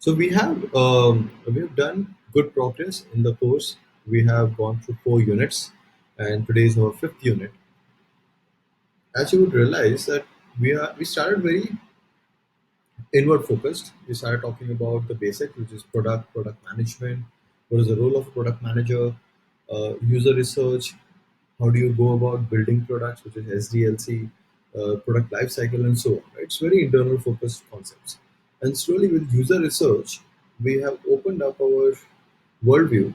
So we have done good progress in the course. We have gone through 4 units, and today is our fifth unit. As you would realize that we started very inward focused. We started talking about the basics, which is product management. What is the role of product manager? User research. How do you go about building products, which is SDLC, product life cycle, and so on. Right? It's very internal focused concepts. And slowly, with user research, we have opened up our worldview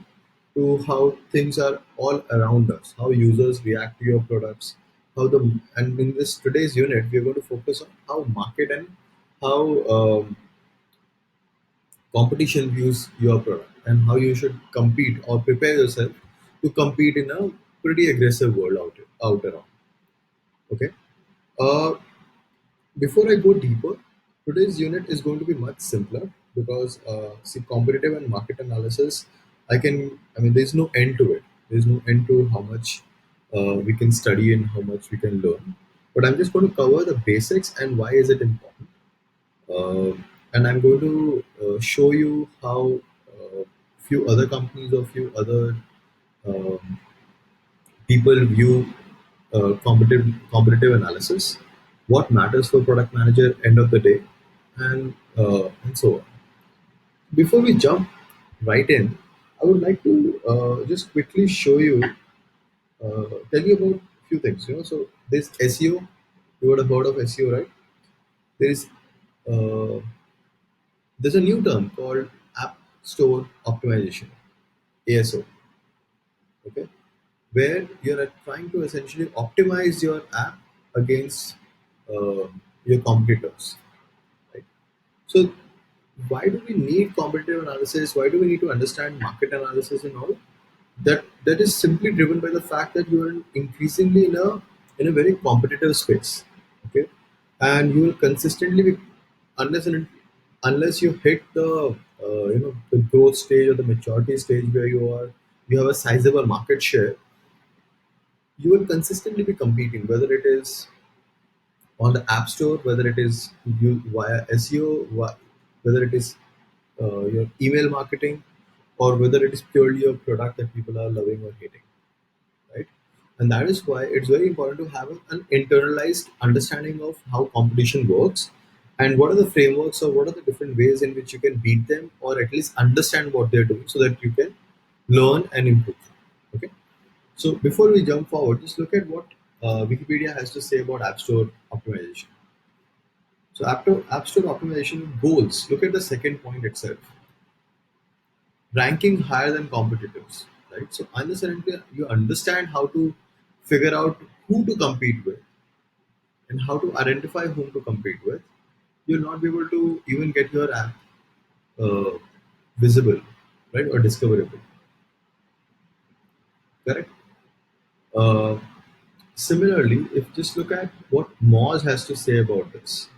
to how things are all around us, how users react to your products, how the and in this today's unit, we are going to focus on how market and how competition views your product and how you should compete or prepare yourself to compete in a pretty aggressive world out around. Okay. Uh, Before I go deeper, today's unit is going to be much simpler because see competitive and market analysis. I mean, there's no end to it. There's no end to how much we can study and how much we can learn. But I'm just going to cover the basics and why is it important. And I'm going to show you how few other companies or few other um, people view competitive analysis, what matters for product manager end of the day, and so on. Before we jump right in, I would like to just quickly show you, tell you about a few things. So there's SEO. You would have heard of SEO, right? There is uh, there's a new term called App Store Optimization, ASO. Okay, where you're trying to essentially optimize your app against uh, your competitors. Right? So, why do we need competitive analysis? Why do we need to understand market analysis and all? That is simply driven by the fact that you are increasingly in a very competitive space. Okay, and you will consistently be unless and unless you hit the the growth stage or the maturity stage where you have a sizable market share, you will consistently be competing, whether it is on the App Store, whether it is you via SEO, whether it is your email marketing, or whether it is purely a product that people are loving or hating, right? And that is why it's very important to have an internalized understanding of how competition works and what are the frameworks or what are the different ways in which you can beat them or at least understand what they're doing so that you can learn and improve. Okay. So before we jump forward, just look at what Wikipedia has to say about App Store optimization. So App Store optimization goals, look at the second point itself. Ranking higher than competitors, right? So understand you understand how to figure out who to compete with and how to identify whom to compete with. You'll not be able to even get your app uh, visible, right, or discoverable. Correct. Uh, Similarly, if just look at what Moz has to say about this.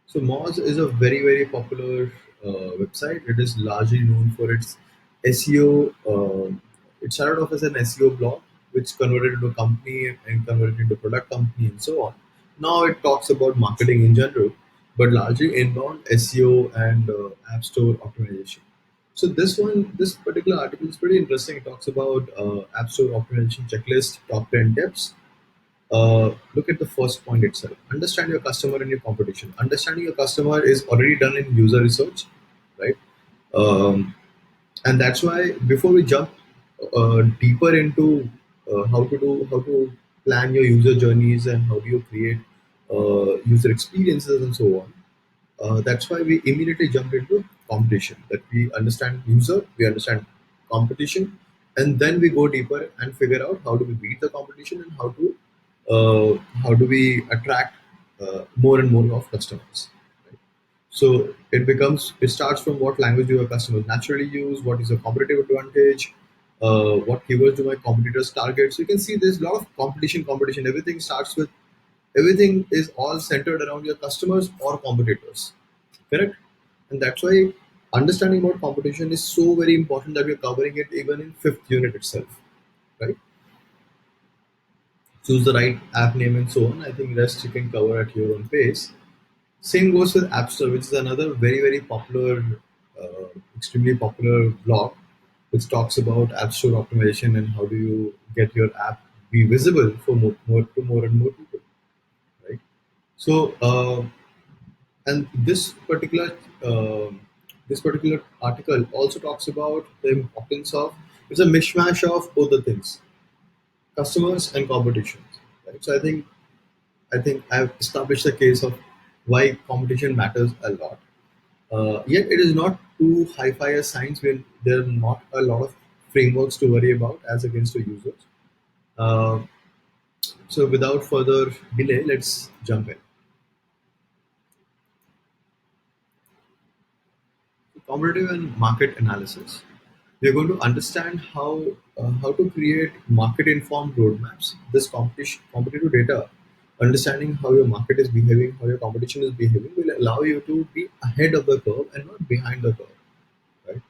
So Moz is a very very popular website. It is largely known for its SEO. It started off as an SEO blog, which converted into a company and converted into a product company and so on. Now it talks about marketing in general, but largely inbound SEO and app store optimization. So this particular article is pretty interesting. It talks about app store optimization checklist, top 10 tips. Look at the first point itself. Understand your customer and your competition. Understanding your customer is already done in user research, right? Um, and that's why before we jump deeper into how to plan your user journeys and how do you create user experiences and so on, that's why we immediately jumped into competition. That we understand user, we understand competition, and then we go deeper and figure out how do we beat the competition and how do we attract more and more of customers. Right? So it starts from what language do your customers naturally use, what is your competitive advantage, what keywords do my competitors target. So you can see there's a lot of competition. Everything is all centered around your customers or competitors. Correct? And that's why understanding about competition is so very important that we're covering it even in fifth unit itself. Right? Choose the right app name and so on. I think rest you can cover at your own pace. Same goes with App Store, which is another very very popular extremely popular blog which talks about app store optimization and how do you get your app be visible for more and more people, right? So, and this particular article also talks about the importance of it's a mishmash of both the things, customers and competitions, right? So I think I've established the case of why competition matters a lot. Yet it is not too hi-fi a science when there are not a lot of frameworks to worry about as against the users. Uh, so without further delay, let's jump in. Competitive and market analysis. We are going to understand how to create market-informed roadmaps. This competitive data, understanding how your market is behaving, how your competition is behaving, will allow you to be ahead of the curve and not behind the curve. Right?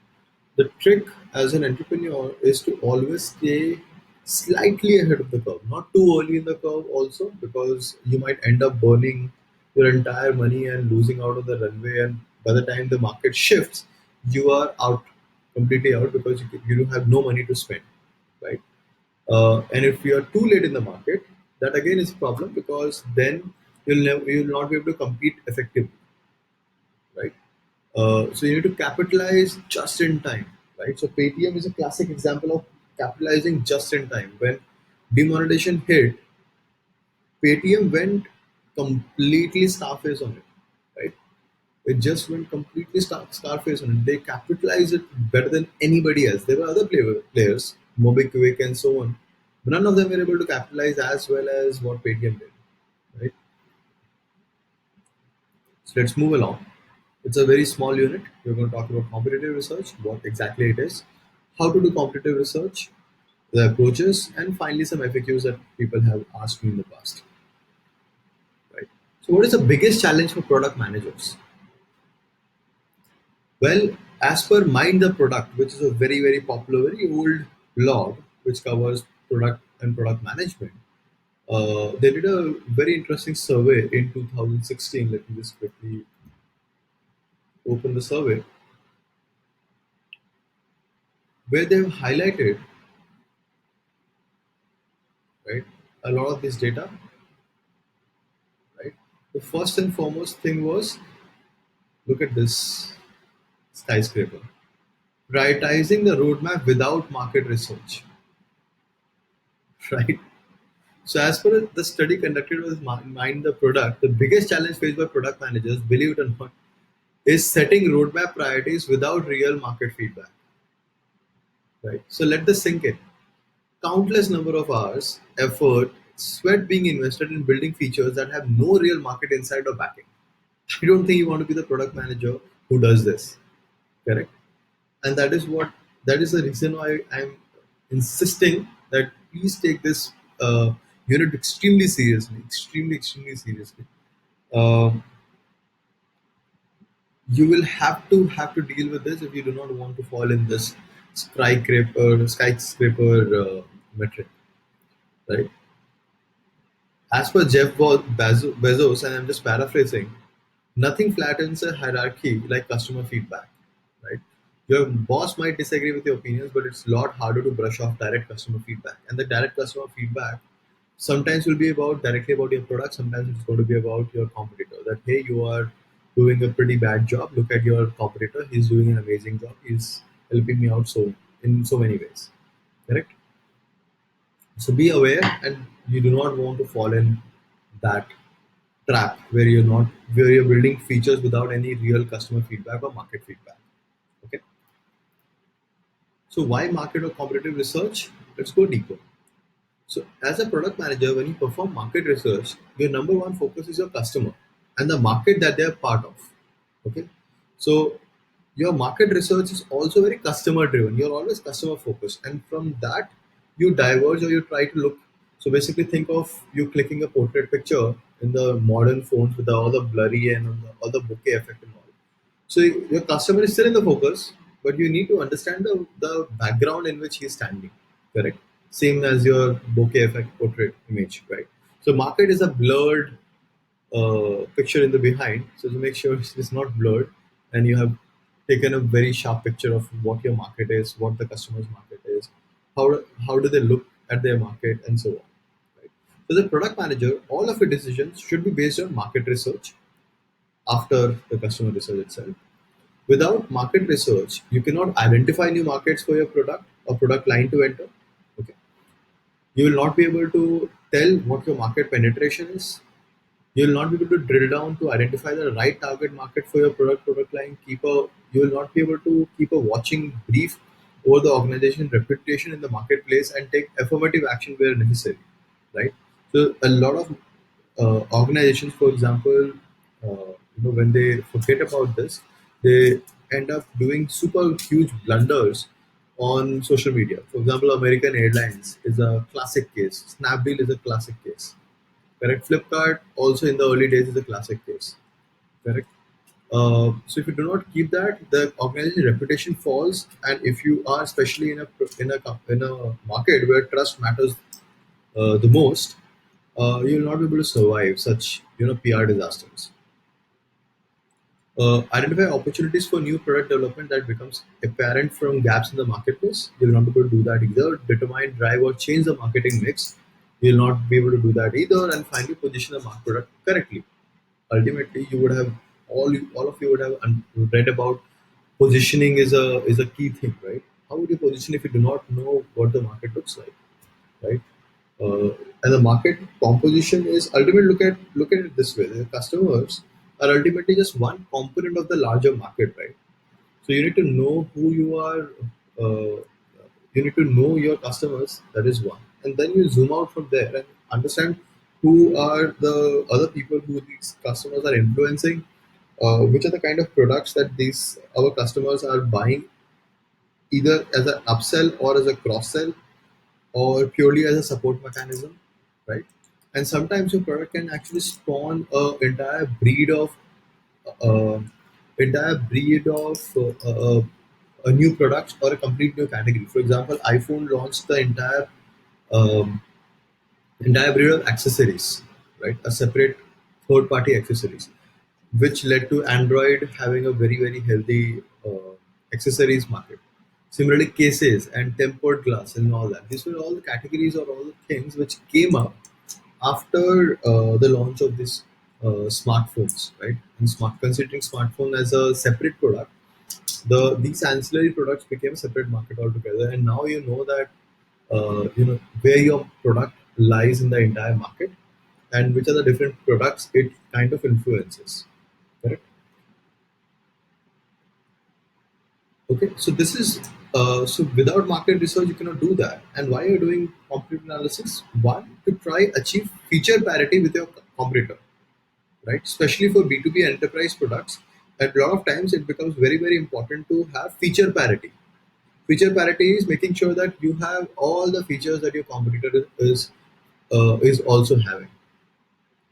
The trick as an entrepreneur is to always stay slightly ahead of the curve, not too early in the curve, also because you might end up burning your entire money and losing out of the runway. And by the time the market shifts, you are out completely out because you don't have no money to spend, right? And if you are too late in the market, that again is a problem because then you'll not be able to compete effectively, right? So you need to capitalize just in time, right? So Paytm is a classic example of capitalizing just in time. When demonetization hit, Paytm went completely starface on it, right? It just went completely starface on it. They capitalized it better than anybody else. There were other players, MobiKwik and so on, but none of them were able to capitalize as well as what Paytm did, right? So let's move along. It's a very small unit. We're going to talk about competitive research, what exactly it is, how to do competitive research, the approaches, and finally some FAQs that people have asked me in the past. Right. So, what is the biggest challenge for product managers? Well, as per Mind the Product, which is a very popular, very old blog which covers product and product management, they did a very interesting survey in 2016. Let me just quickly open the survey where they've highlighted, right, a lot of this data, right? The first and foremost thing was look at this skyscraper. Prioritizing the roadmap without market research, right? So, as per the study conducted with Mind the Product, the biggest challenge faced by product managers, believe it or not, is setting roadmap priorities without real market feedback, right? So, let this sink in. Countless number of hours, effort, sweat being invested in building features that have no real market insight or backing. I don't think you want to be the product manager who does this, correct? And that is the reason why I'm insisting that please take this unit extremely seriously, extremely seriously. Um you will have to deal with this if you do not want to fall in this skyscraper metric, right? As per Bezos, and I'm just paraphrasing, nothing flattens a hierarchy like customer feedback, right? Your boss might disagree with your opinions, but it's a lot harder to brush off direct customer feedback. And the direct customer feedback sometimes will be about directly about your product, sometimes it's going to be about your competitor. That hey, you are doing a pretty bad job. Look at your competitor; he's doing an amazing job. He's helping me out so in so many ways. Correct. So be aware, and you do not want to fall in that trap where you're building features without any real customer feedback or market feedback. Okay. So why market or competitive research? Let's go deeper. So as a product manager, when you perform market research, your number one focus is your customer and the market that they are part of. Okay. So your market research is also very customer driven. You're always customer focused. And from that, you diverge or you try to look. So basically think of you clicking a portrait picture in the modern phones with all the blurry and all the bokeh effect and all. So your customer is still in the focus, but you need to understand the background in which he's standing. Correct. Same as your bokeh effect portrait image, right? So market is a blurred picture in the behind. So to make sure it's not blurred, and you have taken a very sharp picture of what your market is, what the customer's market is, how do they look at their market, and so on. Right? So the product manager, all of your decisions should be based on market research after the customer research itself. Without market research, you cannot identify new markets for your product or product line to enter. Okay. You will not be able to tell what your market penetration is. You will not be able to drill down to identify the right target market for your product line. You will not be able to keep a watching brief over the organization reputation in the marketplace and take affirmative action where necessary. Right. So a lot of organizations, for example, when they forget about this, they end up doing super huge blunders on social media. For example, American Airlines is a classic case. Snapdeal is a classic case. Correct. Flipkart also in the early days is a classic case. Correct. So if you do not keep that, the organization reputation falls, and if you are especially in a market where trust matters the most, you will not be able to survive such PR disasters. Identify opportunities for new product development that becomes apparent from gaps in the marketplace. You'll not be able to do that either. Determine, drive, or change the marketing mix. You'll not be able to do that either. And finally, position the market product correctly. Ultimately, you would have all of you would have read about positioning is a key thing, right? How would you position if you do not know what the market looks like, right? Uh, and the market composition is ultimately look at it this way: the customers are ultimately just one component of the larger market, right? So you need to know who you are. Uh, you need to know your customers. That is one, and then you zoom out from there and understand who are the other people who these customers are influencing. Which are the kind of products that these our customers are buying, either as an upsell or as a cross sell or purely as a support mechanism, right? And sometimes your product can actually spawn uh, entire breed of a new product or a complete new category. For example, iPhone launched the um, entire breed of accessories, right? A separate third-party accessories, which led to Android having a very very healthy accessories market. Similarly, cases and tempered glass and all that. These were all the categories or all the things which came up after the launch of these smartphones, right? And considering smartphone as a separate product, these ancillary products became a separate market altogether. And now you know that where your product lies in the entire market and which are the different products it kind of influences. Correct. Okay, so this is so without market research you cannot do that. And why are you doing competitive analysis? One, to try achieve feature parity with your competitor, right? Especially for B2B enterprise products, at a lot of times it becomes very very important to have feature parity. Feature parity is making sure that you have all the features that your competitor is also having.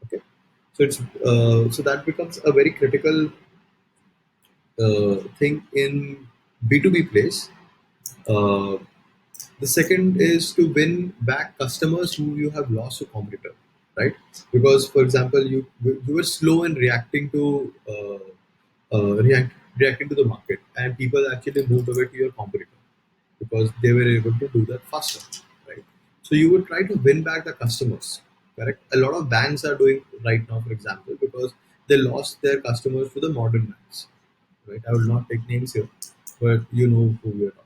Okay, so it's so that becomes a very critical thing in B2B place. Uh, the second is to win back customers who you have lost to competitor, right? Because, for example, you were slow in reacting to the market, and people actually moved away to your competitor because they were able to do that faster, right? So you would try to win back the customers, correct? A lot of banks are doing right now, for example, because they lost their customers to the modern banks, right? I will not take names here, but you know who we are talking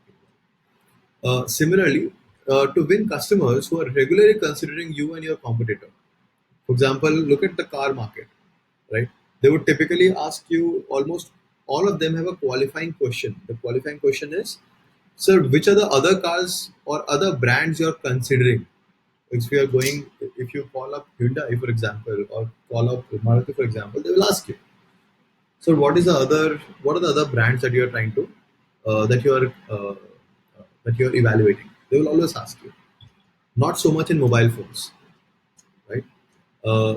about. Similarly, to win customers who are regularly considering you and your competitor. For example, look at the car market, right? They would typically ask you, almost all of them have a qualifying question. The qualifying question is, sir, which are the other cars or other brands you're considering? If you call up Hyundai, for example, or call up Maruti, for example, they will ask you, so what are the other brands that you're trying to, that you're evaluating? They will always ask you. Not so much in mobile phones, right?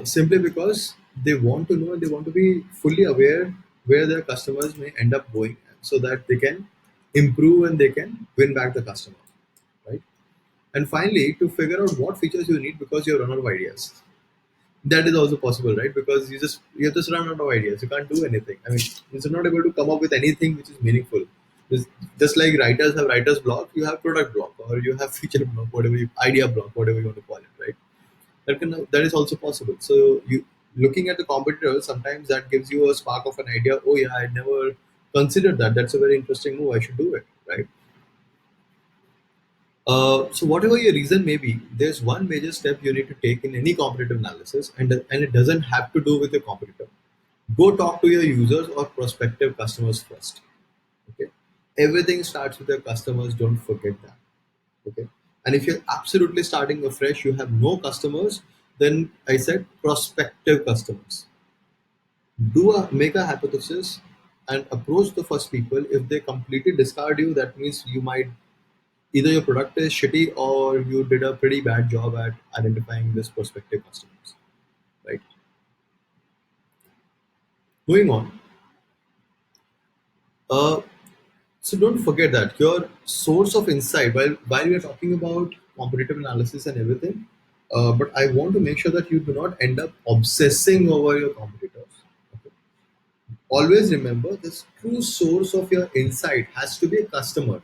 Simply because they want to know and they want to be fully aware where their customers may end up going, so that they can improve and they can win back the customer, right? And finally, to figure out what features you need because you're run out of ideas. That is also possible, right? Because you just run out of ideas. You can't do anything. I mean, you're not able to come up with anything which is meaningful. Just like writers have writer's block, you have product block, or you have feature block, whatever you idea block, whatever you want to call it, right? That is also possible. So you looking at the competitors, sometimes that gives you a spark of an idea. Oh yeah, I never considered that. That's a very interesting move. I should do it, right? So whatever your reason may be, there's one major step you need to take in any competitive analysis, and it doesn't have to do with your competitor. Go talk to your users or prospective customers first. Okay, everything starts with your customers. Don't forget that. Okay, and if you're absolutely starting afresh, you have no customers, then I said prospective customers. Make a hypothesis and approach the first people. If they completely discard you, that means you might either your product is shitty or you did a pretty bad job at identifying this prospective customers, right? Moving on. uh, so don't forget that your source of insight, while we are talking about competitive analysis and everything, but I want to make sure that you do not end up obsessing over your competitors. Okay. Always remember, this true source of your insight has to be a customer,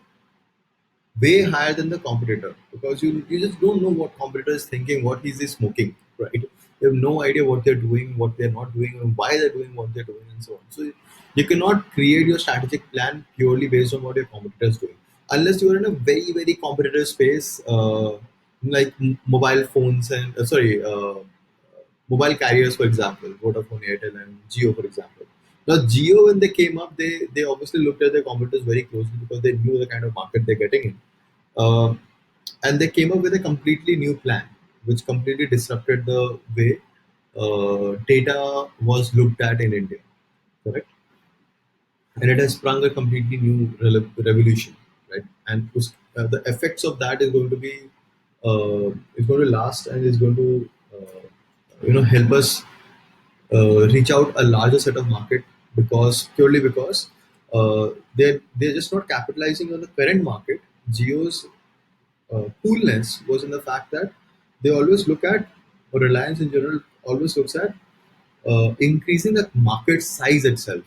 way higher than the competitor, because you just don't know what competitor is thinking, what is he smoking, right? You have no idea what they're doing, what they're not doing, and why they're doing what they're doing, and so on. So you cannot create your strategic plan purely based on what your competitor is doing, unless you are in a very competitive space, like mobile phones and mobile carriers, for example, Vodafone, Airtel, and Geo, for example. Now, Geo, when they came up, they obviously looked at their competitors very closely because they knew the kind of market they're getting in. Uh, and they came up with a completely new plan, which completely disrupted the way data was looked at in India, correct? And it has sprung a completely new revolution, right? And the effects of that is going to last and is going to help us reach out a larger set of market, because purely because they're just not capitalizing on the current market. Geo's coolness was in the fact that they always look at, or Reliance in general always looks at, increasing the market size itself,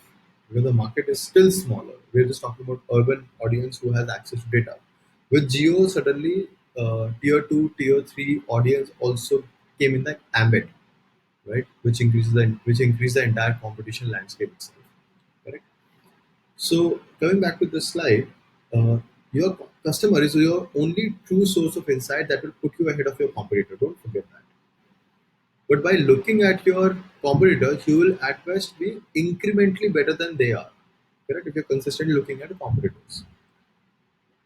because the market is still smaller. We're just talking about urban audience who has access to data. With Geo, suddenly tier two, tier three audience also came in the ambit, right? Which increase the entire competition landscape itself. Correct. So coming back to this slide, uh, your customer is your only true source of insight that will put you ahead of your competitor. Don't forget that. But by looking at your competitors, you will at best be incrementally better than they are. Correct? If you're consistently looking at the competitors.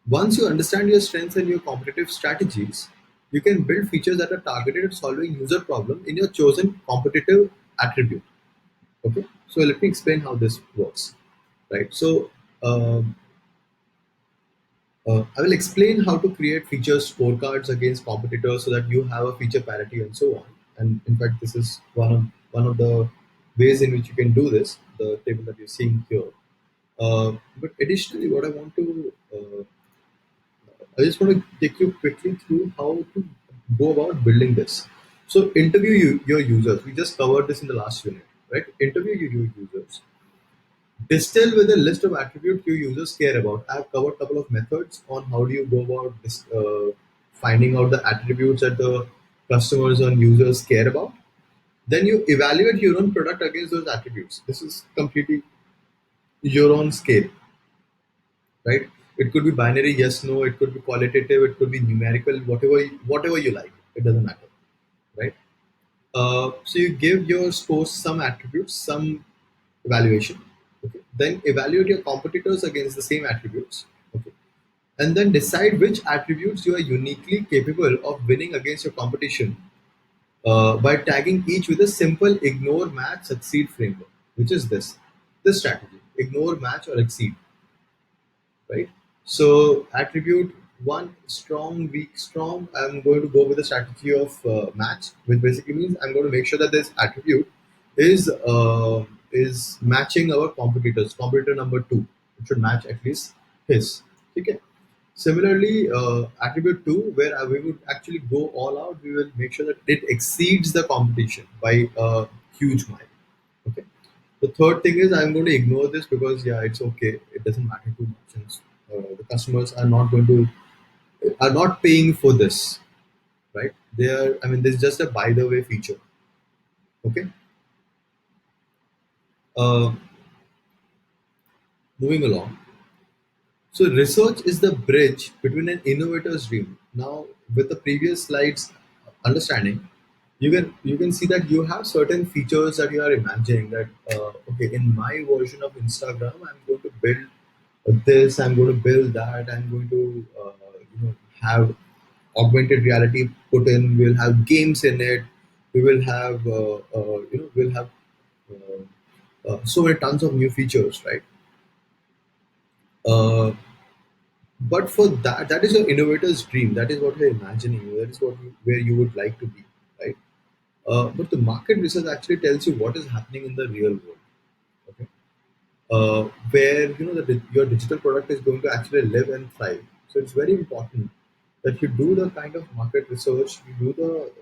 Once you understand your strengths and your competitive strategies, you can build features that are targeted at solving user problem in your chosen competitive attribute. Okay, so let me explain how this works. Right. So um, I will explain how to create feature scorecards against competitors so that you have a feature parity and so on. And in fact, this is one of the ways in which you can do this. The table that you're seeing here. But additionally, what I just want to take you quickly through how to go about building this. So interview your users. We just covered this in the last unit, right? Interview your users. Distill with a list of attributes your users care about. I've covered a couple of methods on how do you go about finding out the attributes that the customers and users care about. Then you evaluate your own product against those attributes. This is completely your own scale, right? It could be binary, yes, no. It could be qualitative. It could be numerical. Whatever you like. It doesn't matter, right? So you give your scores some attributes, some evaluation. Okay. Then evaluate your competitors against the same attributes. Okay. And then decide which attributes you are uniquely capable of winning against your competition by tagging each with a simple ignore, match, succeed framework, which is this strategy: ignore, match, or exceed. Right? So attribute one, strong, weak, strong. I'm going to go with the strategy of match, which basically means I'm going to make sure that this attribute is matching our competitors. Competitor number two, it should match at least his. Okay. Similarly, attribute two, where we would actually go all out, we will make sure that it exceeds the competition by a huge mile. Okay. The third thing is I'm going to ignore this because yeah, it's okay. It doesn't matter too much. And, the customers are not going to are not paying for this, right? They are. I mean, this is just a by the way feature. Okay. Uh, Moving along. So research is the bridge between an innovator's dream. Now, with the previous slides understanding, you can see that you have certain features that you are imagining that okay, in my version of Instagram, I'm going to build this, I'm going to build that, I'm going to have augmented reality put in. We'll have games in it. We will have we'll have so many tons of new features, right? Uh, But for that, that is your innovator's dream. That is what you're imagining. That is where you would like to be, right? But the market research actually tells you what is happening in the real world. Okay, where your digital product is going to actually live and thrive. So it's very important that you do the kind of market research, you do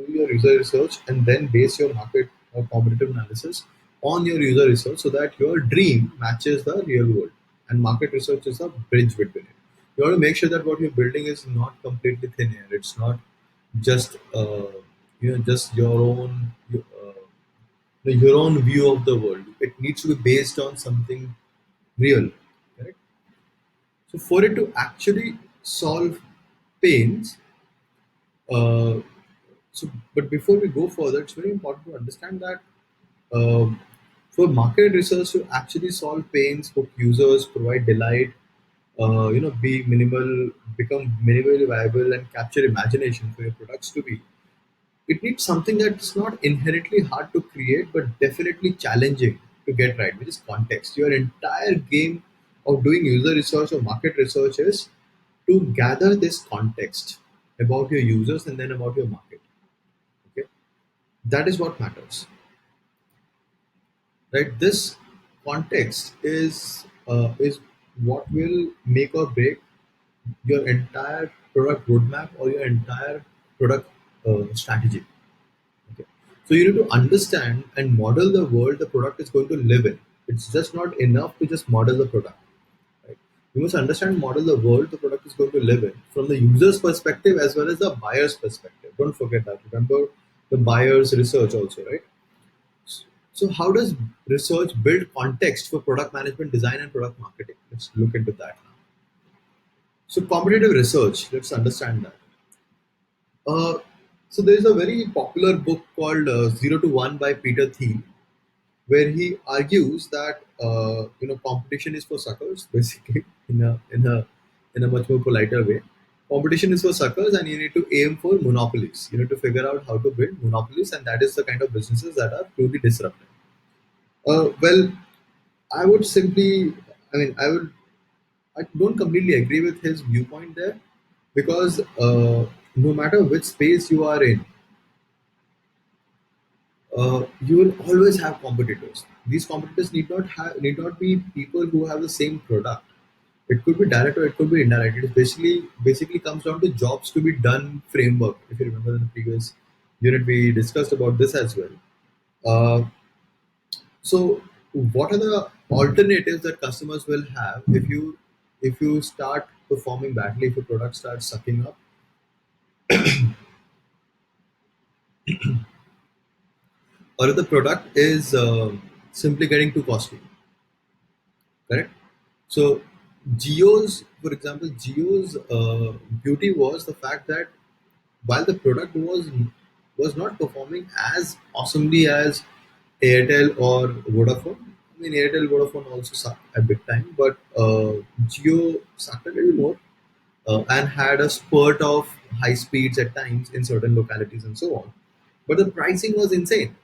your user research, and then base your market or competitive analysis on your user research, so that your dream matches the real world. And market research is a bridge between it. You want to make sure that what you're building is not completely thin air. It's not just just your own view of the world. It needs to be based on something real, correct? So for it to actually solve pains, uh, but before we go further, it's very important to understand that um, for market research to actually solve pains, hook users, provide delight, become minimally viable, and capture imagination for your products to be, it needs something that's not inherently hard to create but definitely challenging to get right, which is context. Your entire game of doing user research or market research is to gather this context about your users and then about your market. Okay, that is what matters, right? This context is what will make or break your entire product roadmap or your entire product strategy. Okay. So you need to understand and model the world the product is going to live in. It's just not enough to just model the product. Right? You must understand and model the world the product is going to live in from the user's perspective as well as the buyer's perspective. Don't forget that. Remember the buyer's research also, right? So how does research build context for product management, design, and product marketing? Let's look into that now. So competitive research, let's understand that. Uh, so there is a very popular book called Zero to One by Peter Thiel, where he argues that competition is for suckers, basically in a much more politer way. Competition is for suckers, and you need to aim for monopolies. You need to figure out how to build monopolies, and that is the kind of businesses that are truly disruptive. Well, I would simply, I mean, I don't completely agree with his viewpoint there, because no matter which space you are in, you will always have competitors. These competitors need not be people who have the same product. It could be direct or it could be indirect. It is basically comes down to jobs to be done framework. If you remember in the previous unit, we discussed about this as well. Uh, so, what are the alternatives that customers will have if you start performing badly, if your product starts sucking up, or if the product is simply getting too costly? Correct. So for example, Geo's beauty was the fact that while the product was not performing as awesomely as Airtel or Vodafone. I mean, Airtel, Vodafone also sucked a big time, but Geo sucked a little more and had a spurt of high speeds at times in certain localities and so on. But the pricing was insane,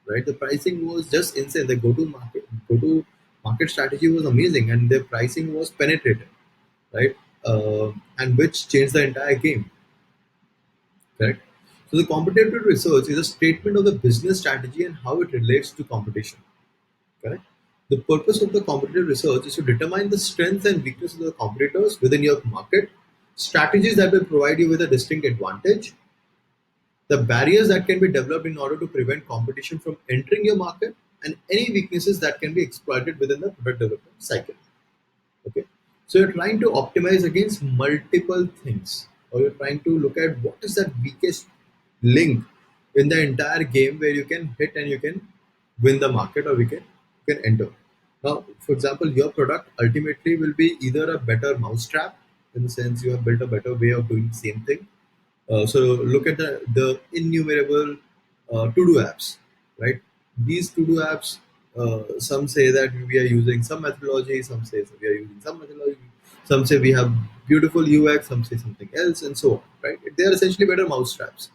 right? The pricing was just insane. The go to market strategy was amazing, and their pricing was penetrated, right? And which changed the entire game, correct? So the competitive research is a statement of the business strategy and how it relates to competition, correct? The purpose of the competitive research is to determine the strengths and weaknesses of the competitors within your market, strategies that will provide you with a distinct advantage, the barriers that can be developed in order to prevent competition from entering your market, and any weaknesses that can be exploited within the product development cycle. Okay. So you're trying to optimize against multiple things, or you're trying to look at what is that weakest link in the entire game where you can hit and you can win the market, or you can enter. Now, for example, your product ultimately will be either a better mousetrap, in the sense you have built a better way of doing the same thing. So look at the innumerable to-do apps, right? These to-do apps, some say that we are using some methodology, some say we are using some methodology, some say we have beautiful UX, some say something else, and so on, right? They are essentially better mousetraps.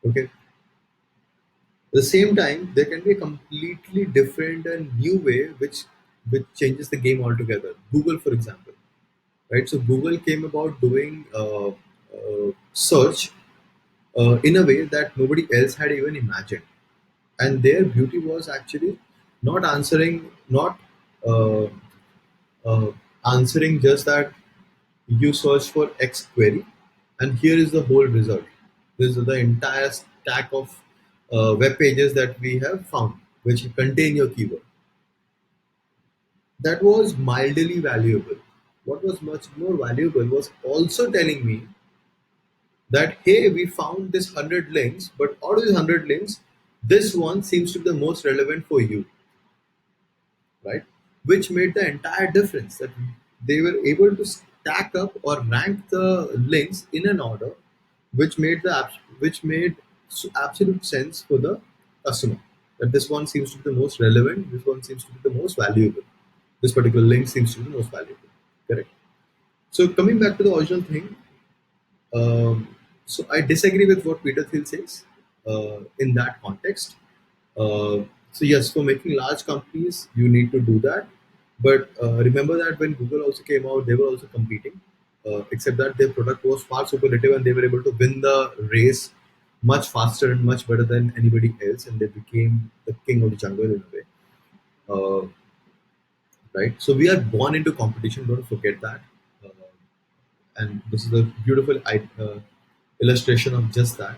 Okay. At the same time, there can be a completely different and new way which changes the game altogether. Google, for example, right? So Google came about doing search in a way that nobody else had even imagined. And their beauty was actually not uh, uh, answering just that you search for X query, and here is the whole result. This is the entire stack of web pages that we have found, which contain your keyword. That was mildly valuable. What was much more valuable was also telling me that hey, we found this 100 links, but out of these 100 links, this one seems to be the most relevant for you, right? Which made the entire difference, that they were able to stack up or rank the links in an order which made which made absolute sense for the customer, that this one seems to be the most relevant, this one seems to be the most valuable, this particular link seems to be the most valuable. Correct. So coming back to the original thing, so I disagree with what Peter Thiel says in that context. So yes, for making large companies, you need to do that. But remember that when Google also came out, they were also competing. Except that their product was far superlative, and they were able to win the race much faster and much better than anybody else, and they became the king of the jungle in a way. Uh, right. So we are born into competition. Don't forget that. Uh, and this is a beautiful illustration of just that.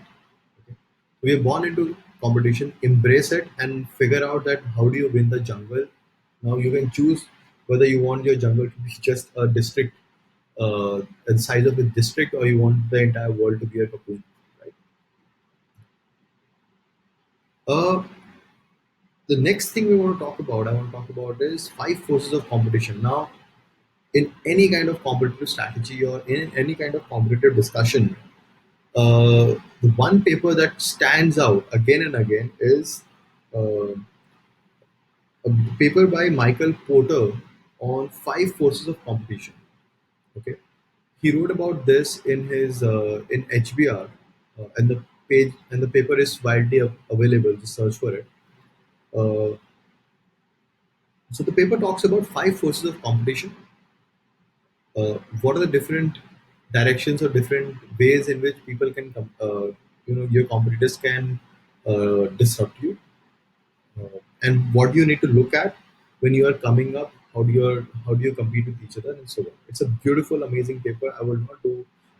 Okay. We are born into competition, embrace it, and figure out that how do you win the jungle. Now you can choose whether you want your jungle to be just a district, the size of a district, or you want the entire world to be a cocoon. Right. Uh, the next thing we want to talk about, I want to talk about is five forces of competition. Now, in any kind of competitive strategy or in any kind of competitive discussion, the one paper that stands out again and again is uh, a paper by Michael Porter on five forces of competition. Okay, he wrote about this in his in HBR, and the page and the paper is widely available. Just search for it. Uh, so the paper talks about five forces of competition. What are the different directions or different ways in which people can, your competitors can disrupt you, and what do you need to look at when you are coming up? How do you compete with each other and so on? It's a beautiful, amazing paper. I'll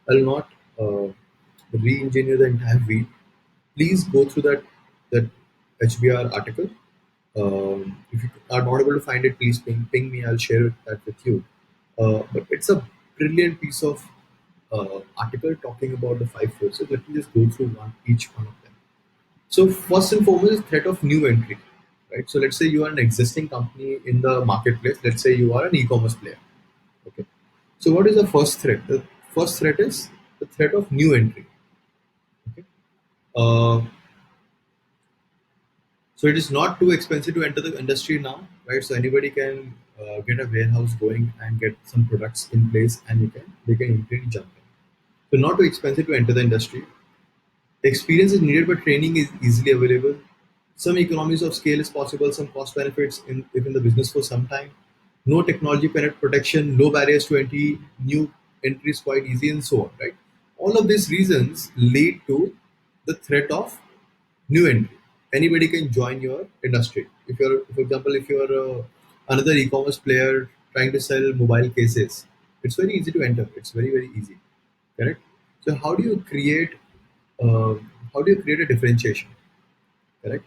not re-engineer the entire wheel. Please go through that HBR article. If you are not able to find it, please ping me. I'll share that with you. But it's a brilliant piece of article talking about the five forces. Let me just go through each one of them. So first and foremost is threat of new entry, right? So let's say you are an existing company in the marketplace. Let's say you are an e-commerce player. Okay. So what is the first threat? The first threat is the threat of new entry. Okay. Uh, so it is not too expensive to enter the industry now, right? So anybody can get a warehouse going and get some products in place, and they can immediately jump in. So not too expensive to enter the industry. Experience is needed, but training is easily available. Some economies of scale is possible, some cost benefits if in the business for some time. No technology protection, low barriers to entry, new entries quite easy, and so on, right? All of these reasons lead to the threat of new entry. Anybody can join your industry. If you're, for example, if you're another e-commerce player trying to sell mobile cases. It's very easy to enter. It's very easy, correct? So uh, how do you create a differentiation, correct?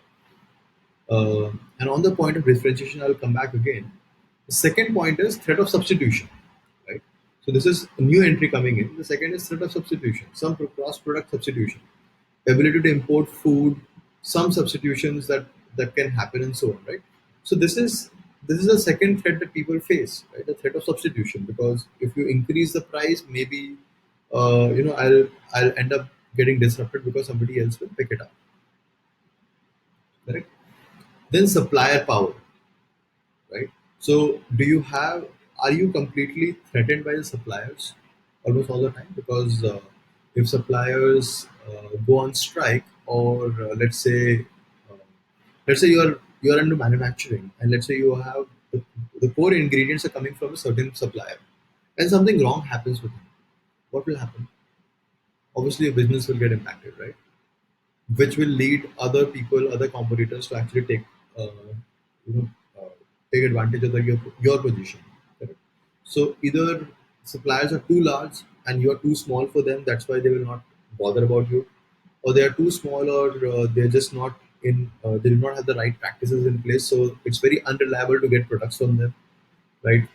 And on the point of differentiation, I'll come back again. The second point is threat of substitution, right? So this is a new entry coming in. The second is threat of substitution, some cross product substitution, ability to import food, some substitutions that can happen, and so on, right? So this is a second threat that people face, right? The threat of substitution, because if you increase the price, maybe I'll end up getting disrupted because somebody else will pick it up, correct? Then supplier power, right? So are you completely threatened by the suppliers almost all the time? Because if suppliers go on strike, or uh, let's say you're into manufacturing, and let's say you have the core ingredients are coming from a certain supplier, and something wrong happens with him, what will happen? Obviously, your business will get impacted, right? Which will lead other people, other competitors to actually you know, uh, take advantage of your position. Correct. So either suppliers are too large and you are too small for them, that's why they will not bother about you, or they are too small, or they're just not they do not have the right practices in place, so it's very unreliable to get products from them, right?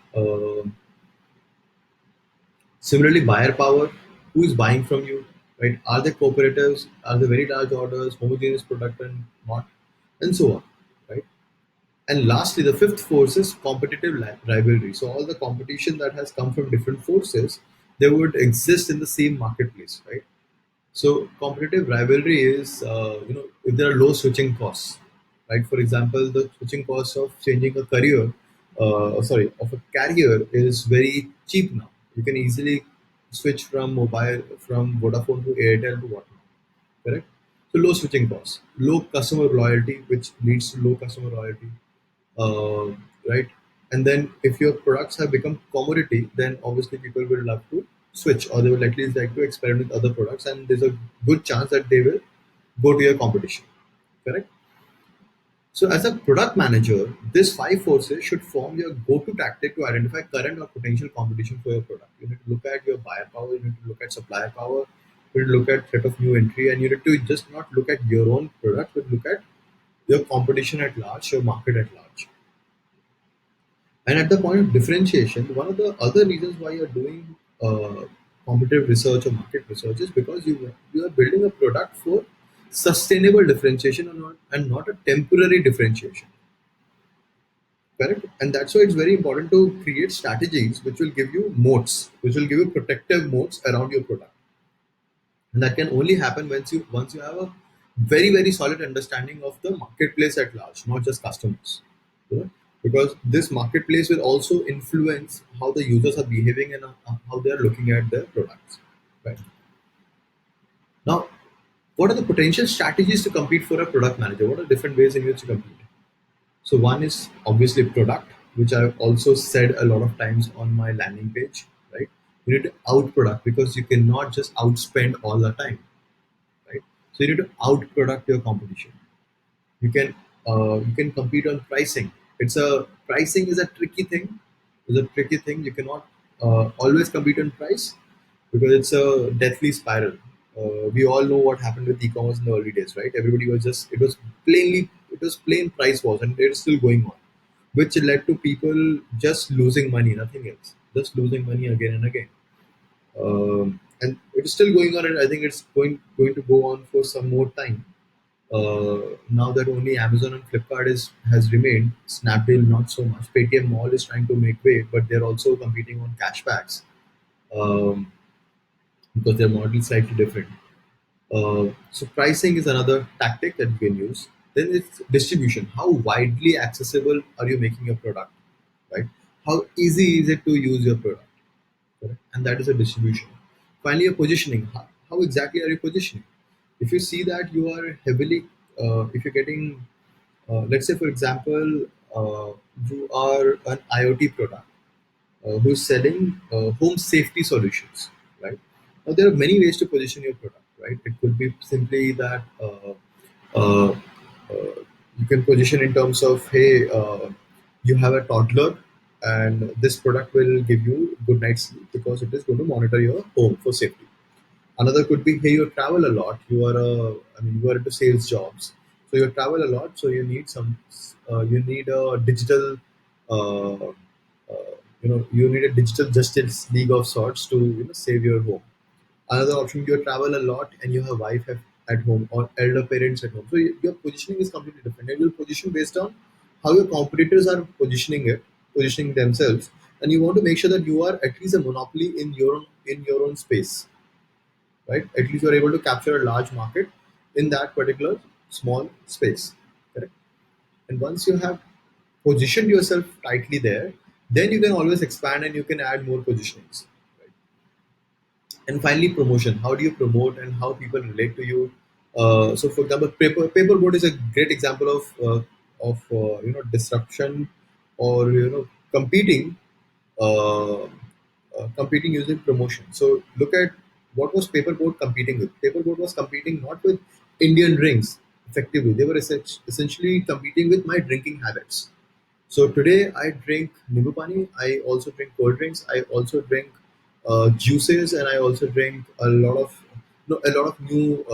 Similarly, buyer power, who is buying from you, right? Are they cooperatives? Are they very large orders, homogeneous product and not, and so on, right? And lastly, the fifth force is competitive rivalry. So all the competition that has come from different forces, they would exist in the same marketplace, right? So competitive rivalry is, if there are low switching costs, right? For example, the switching cost of changing a of a carrier is very cheap now. You can easily switch from Vodafone to Airtel to whatnot, correct? So low switching costs, low customer loyalty, which leads to low customer loyalty, uh, right? And then if your products have become commodity, then obviously people will love to switch, or they will at least like to experiment with other products, and there's a good chance that they will go to your competition, correct? So as a product manager, these five forces should form your go-to tactic to identify current or potential competition for your product. You need to look at your buyer power, you need to look at supplier power, you need to look at threat of new entry, and you need to just not look at your own product, but look at your competition at large, your market at large. And at the point of differentiation, one of the other reasons why you're doing competitive research or market research is because you are building a product for sustainable differentiation, and not a temporary differentiation. Correct? And that's why it's very important to create strategies which will give you moats, which will give you protective moats around your product. And that can only happen once you have a very solid understanding of the marketplace at large, not just customers. You know? Because this marketplace will also influence how the users are behaving, and how they are looking at their products. Right now, what are the potential strategies to compete for a product manager? What are different ways in which you compete? So one is obviously product, which I've also said a lot of times on my landing page. Right, you need to out product, because you cannot just outspend all the time, right? So you need to outproduct your competition. You can compete on pricing. Pricing is a tricky thing. It's a tricky thing. You cannot always compete on price, because it's a deathly spiral. We all know what happened with e-commerce in the early days, right? Everybody was just it was plain price wars, and it's still going on, which led to people just losing money, nothing else, just losing money again and again. And it's still going on, and I think it's going to go on for some more time. Now that only Amazon and Flipkart has remained, Snapdeal not so much. Paytm Mall is trying to make way, but they're also competing on cashbacks, um, because their model is slightly different. So pricing is another tactic that you can use. Then it's distribution. How widely accessible are you making your product, right? How easy is it to use your product, correct? And that is a distribution. Finally, your positioning. How exactly are you positioning? If you see that you are if you're getting, let's say for example, you are an IoT product who's selling home safety solutions, right? Now there are many ways to position your product, right? It could be simply that uh, you can position in terms of, hey, you have a toddler, and this product will give you good night's sleep because it is going to monitor your home for safety. Another could be, hey, you travel a lot. You are into sales jobs, so you travel a lot. So you need you need a digital, uh, you need a digital justice league of sorts to save your home. Another option, you travel a lot and you have at home or elder parents at home. So your positioning is completely different. And you'll position based on how your competitors are positioning themselves, and you want to make sure that you are at least a monopoly in your own space, right? At least you are able to capture a large market in that particular small space, correct? And once you have positioned yourself tightly there, then you can always expand and you can add more positionings. Right? And finally, promotion. How do you promote and how people relate to you? So, for example, paperboard is a great example of disruption or competing competing using promotion. So look at what was Paperboard competing with. Paperboard was competing not with Indian drinks effectively. They were essentially competing with my drinking habits. So today I drink nimbu pani. I also drink cold drinks. I also drink juices, and I also drink a lot of new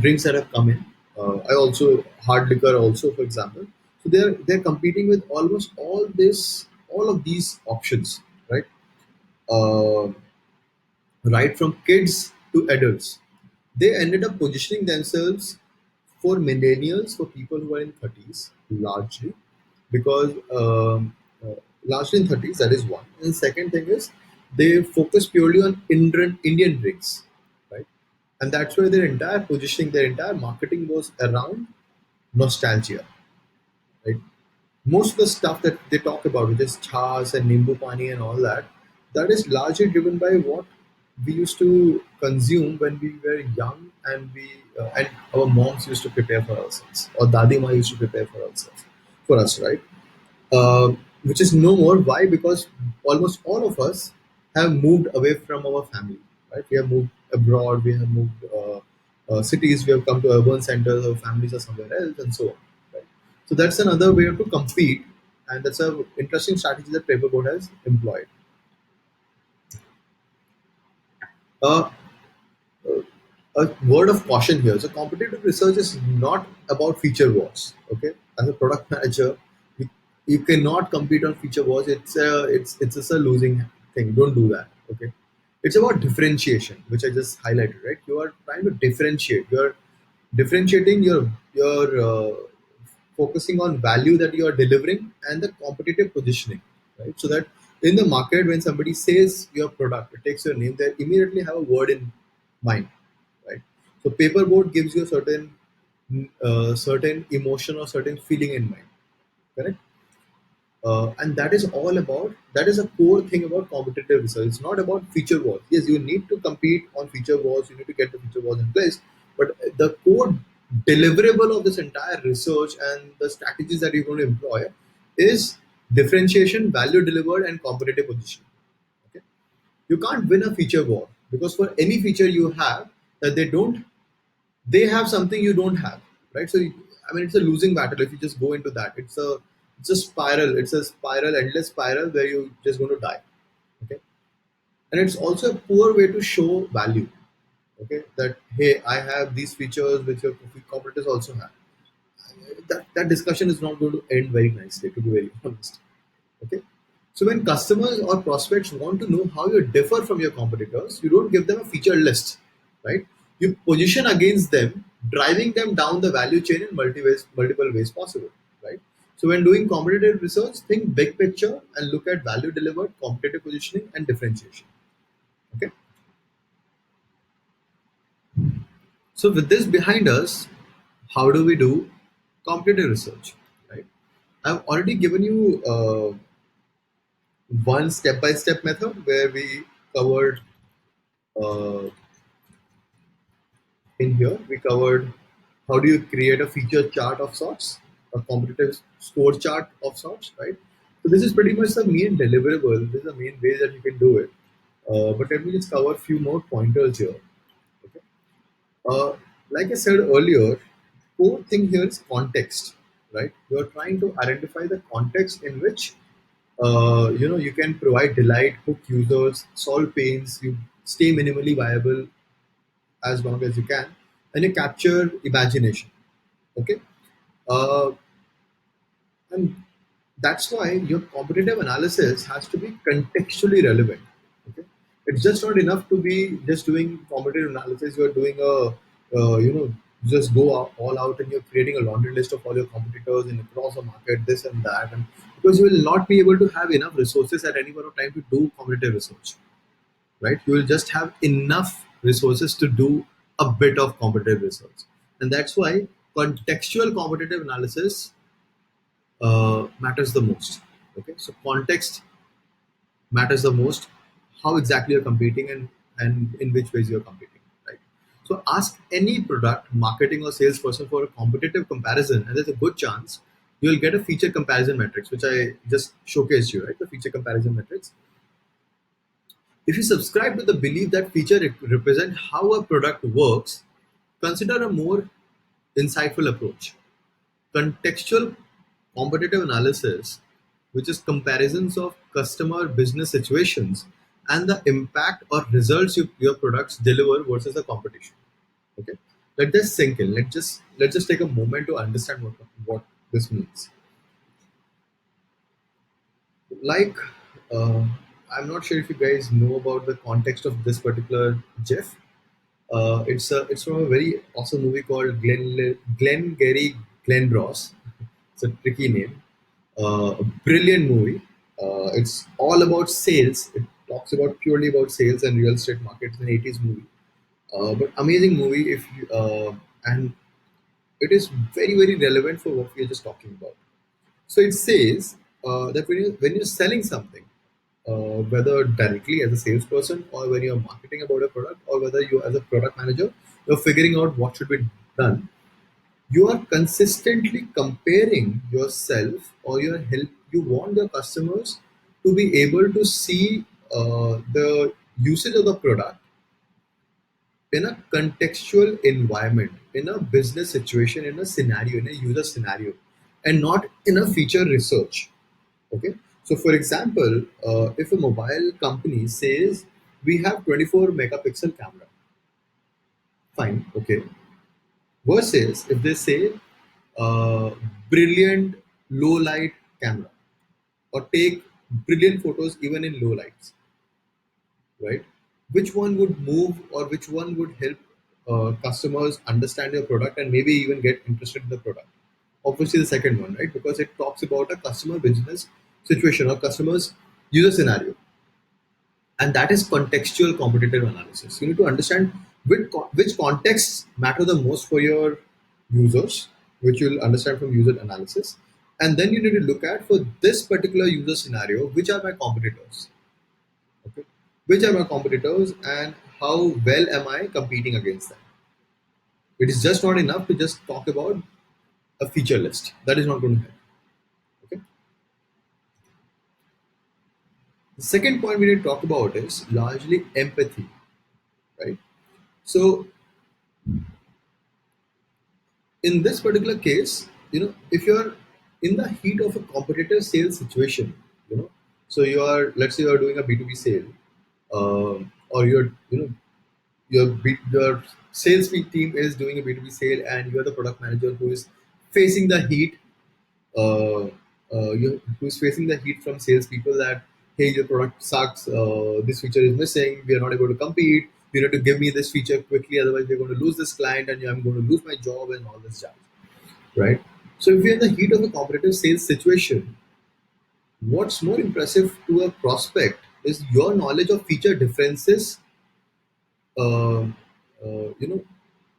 drinks that have come in. I also hard liquor also, for example. So they're competing with almost all of these options, right? Uh, right from kids to adults. They ended up positioning themselves for millennials, for people who are in 30s, largely, because largely in 30s, that is one. And the second thing is they focus purely on Indian drinks, right? And that's why their entire positioning, their entire marketing was around nostalgia, right? Most of the stuff that they talk about, which is chas and nimbu pani and all that, that is largely driven by what we used to consume when we were young, and our moms used to prepare for ourselves, or dadi ma used to prepare for us, right? Which is no more. Why? Because almost all of us have moved away from our family, right? We have moved abroad, we have moved cities, we have come to urban centers, our families are somewhere else, and so on. Right? So that's another way to compete, and that's an interesting strategy that Paperboard has employed. Uh, a word of caution here. So competitive research is not about feature wars. Okay, as a product manager, you, you cannot compete on feature wars. It's just a losing thing. Don't do that. Okay, it's about differentiation, which I just highlighted. Right, you are trying to differentiate. You're differentiating your focusing on value that you are delivering and the competitive positioning, right? So that in the market, when somebody says your product, it takes your name, they immediately have a word in mind, right? So paperboard gives you a certain emotion or certain feeling in mind, correct? And that is a core thing about competitive research. It's not about feature wars. Yes, you need to compete on feature wars. You need to get the feature wars in place, but the core deliverable of this entire research and the strategies that you're going to employ is differentiation, value delivered, and competitive position. Okay, you can't win a feature war because for any feature you have that they have something you don't have, right? So I mean, it's a losing battle if you just go into that. It's a spiral. It's a spiral, endless spiral where you're just going to die. Okay, and it's also a poor way to show value. Okay, that hey, I have these features which your competitors also have. That discussion is not going to end very nicely, to be very honest. Okay. So when customers or prospects want to know how you differ from your competitors, you don't give them a feature list, right? You position against them, driving them down the value chain in multiple ways possible, right? So when doing competitive research, think big picture and look at value delivered, competitive positioning, and differentiation. Okay. So with this behind us, how do we do competitive research, right? I've already given you one step-by-step method where we covered uh, in here we covered how do you create a feature chart of sorts, a competitive score chart of sorts, right? So this is pretty much the main deliverable. This is the main way that you can do it. But let me just cover a few more pointers here. Okay. Uh, like I said earlier, core thing here is context, right? You're trying to identify the context in which you can provide delight, hook users, solve pains, you stay minimally viable as long as you can, and you capture imagination. Okay, uh, and that's why your competitive analysis has to be contextually relevant. Okay, it's just not enough to be just doing competitive analysis. You're doing just go all out and you're creating a laundry list of all your competitors in across the market, this and that, and because you will not be able to have enough resources at any one of time to do competitive research, right? You will just have enough resources to do a bit of competitive research, and that's why contextual competitive analysis matters the most. Okay, so context matters the most. How exactly you're competing and in which ways you're competing, right? So ask any product marketing or salesperson for a competitive comparison, and there's a good chance you'll get a feature comparison metrics, which I just showcased you, right? The feature comparison metrics. If you subscribe to the belief that feature represent how a product works, consider a more insightful approach. Contextual competitive analysis, which is comparisons of customer business situations and the impact or results your products deliver versus the competition. Okay, let this sink in. Let's just take a moment to understand what this means. Like, uh, I'm not sure if you guys know about the context of this particular GIF. It's from a very awesome movie called Glenn Gary Glenn Ross. It's a tricky name. A brilliant movie. It's all about sales. It talks about purely about sales and real estate market. It's an 80s movie, but amazing movie. If you, and it is very very relevant for what we are just talking about. So it says that when you're selling something, whether directly as a salesperson or when you're marketing about a product or whether you as a product manager, you're figuring out what should be done. You are consistently comparing yourself or your help. You want your customers to be able to see the usage of the product in a contextual environment, in a business situation, in a scenario, in a user scenario, and not in a feature research. Okay, so for example, if a mobile company says we have 24 megapixel camera, fine, okay, versus if they say uh, brilliant low light camera or take brilliant photos even in low lights, right? Which one would move or which one would help customers understand your product and maybe even get interested in the product? Obviously, the second one, right? Because it talks about a customer business situation or customer's user scenario, and that is contextual competitive analysis. You need to understand which contexts matter the most for your users, which you'll understand from user analysis, and then you need to look at for this particular user scenario, which are my competitors. Okay, which are my competitors, and how well am I competing against them? It is just not enough to just talk about a feature list. That is not going to help. Okay. The second point we need to talk about is largely empathy, right? So in this particular case, if you're in the heat of a competitive sales situation, so you are, let's say you are doing a B2B sale, or your sales team is doing a B2B sale and you're the product manager who is facing the heat, who's facing the heat from salespeople that, hey, your product sucks, this feature is missing, we are not able to compete, you need to give me this feature quickly, otherwise we're going to lose this client and I'm going to lose my job and all this jazz, right? So if you're in the heat of a competitive sales situation, what's more impressive to a prospect is your knowledge of feature differences, uh,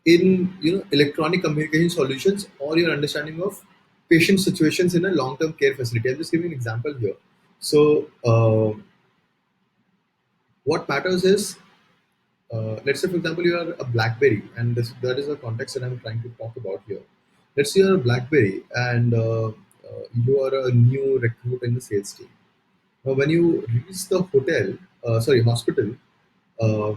in electronic communication solutions or your understanding of patient situations in a long-term care facility. I'm just giving an example here. So what matters is, let's say for example you are a BlackBerry, and that is the context that I'm trying to talk about here. Let's say you're a BlackBerry and you are a new recruit in the sales team. Now, when you reach the hospital, uh,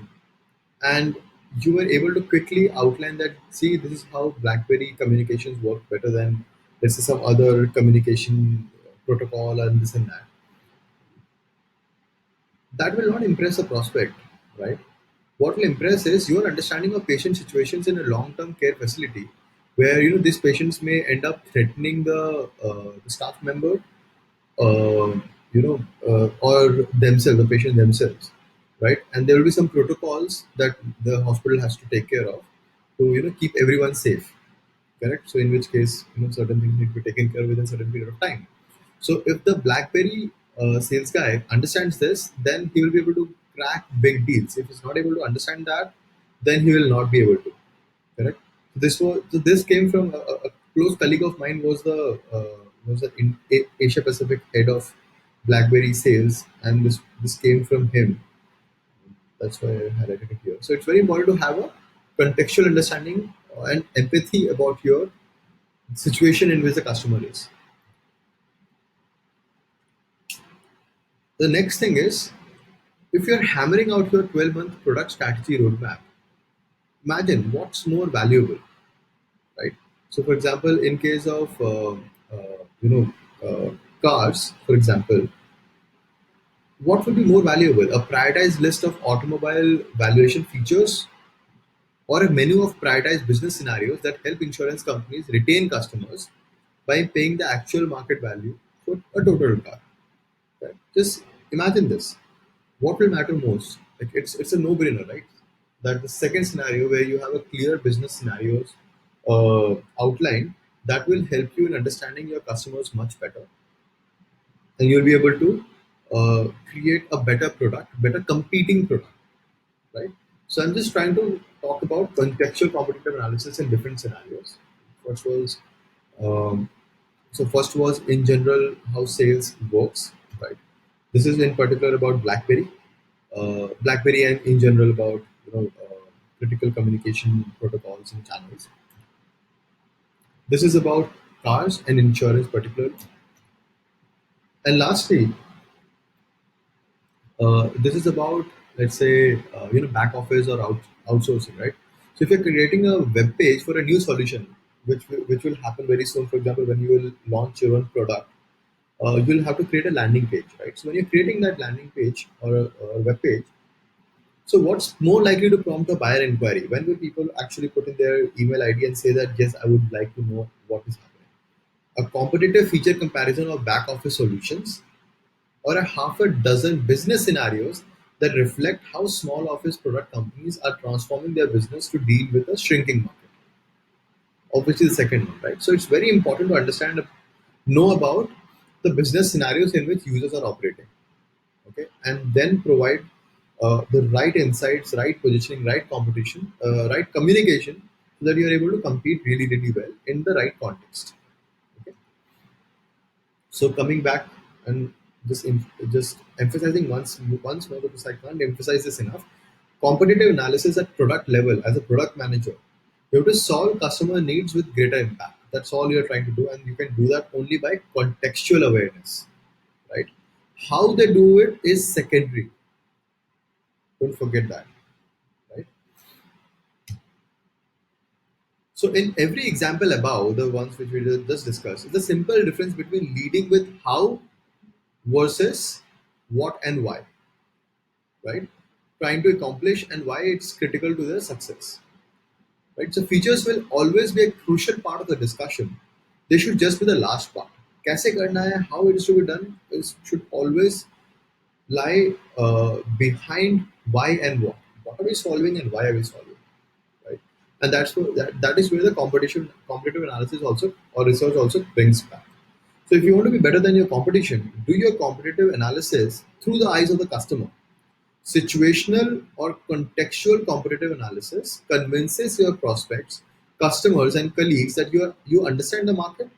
and you were able to quickly outline that, see, this is how BlackBerry communications work better than let's say some other communication protocol and this and that will not impress a prospect, right? What will impress is your understanding of patient situations in a long-term care facility, where these patients may end up threatening the staff member, uh, or themselves, the patient themselves, right? And there will be some protocols that the hospital has to take care of to keep everyone safe, correct? So in which case, certain things need to be taken care of within a certain period of time. So if the BlackBerry sales guy understands this, then he will be able to crack big deals. If he's not able to understand that, then he will not be able to. Correct. This came from a close colleague of mine was the Asia Pacific head of BlackBerry sales, and this came from him. That's why I highlighted it here. So it's very important to have a contextual understanding and empathy about your situation in which the customer is. The next thing is, if you're hammering out your 12-month product strategy roadmap, imagine what's more valuable, right? So, for example, in case of cars, for example, what would be more valuable? A prioritized list of automobile valuation features, or a menu of prioritized business scenarios that help insurance companies retain customers by paying the actual market value for a total car. Right? Just imagine this. What will matter most? Like it's a no-brainer, right? That the second scenario where you have a clear business scenarios outline that will help you in understanding your customers much better, and you'll be able to create a better product, better competing product, right? So I'm just trying to talk about contextual competitive analysis in different scenarios. First was um, first was in general how sales works, right? This is in particular about BlackBerry, and in general about critical communication protocols and channels. This is about cars and insurance particularly. And lastly, this is about, let's say, back office or outsourcing, right? So if you're creating a web page for a new solution, which will happen very soon. For example, when you will launch your own product, you'll have to create a landing page, right? So when you're creating that landing page or a web page, so what's more likely to prompt a buyer inquiry? When will people actually put in their email ID and say that yes, I would like to know what is happening? A competitive feature comparison of back office solutions, or a half a dozen business scenarios that reflect how small office product companies are transforming their business to deal with a shrinking market. Obviously, the second one, right? So it's very important to understand, know about the business scenarios in which users are operating, okay, and then provide the right insights, right positioning, right competition, right communication, so that you are able to compete really, really well in the right context. Okay. So coming back and just emphasizing once more, because I can't emphasize this enough. Competitive analysis at product level as a product manager, you have to solve customer needs with greater impact. That's all you're trying to do, and you can do that only by contextual awareness, right? How they do it is secondary. Don't forget that, right? So in every example above, the ones which we just discussed, it's a simple difference between leading with how versus what and why, right? Trying to accomplish and why it's critical to their success, right? So features will always be a crucial part of the discussion. They should just be the last part. कैसे करना है, how it is to be done, is should always lie behind why and what. What are we solving and why are we solving, right? And that is where the competitive analysis also or research also brings back. So if you want to be better than your competition, do your competitive analysis through the eyes of the customer. Situational or contextual competitive analysis convinces your prospects, customers, and colleagues that you understand the market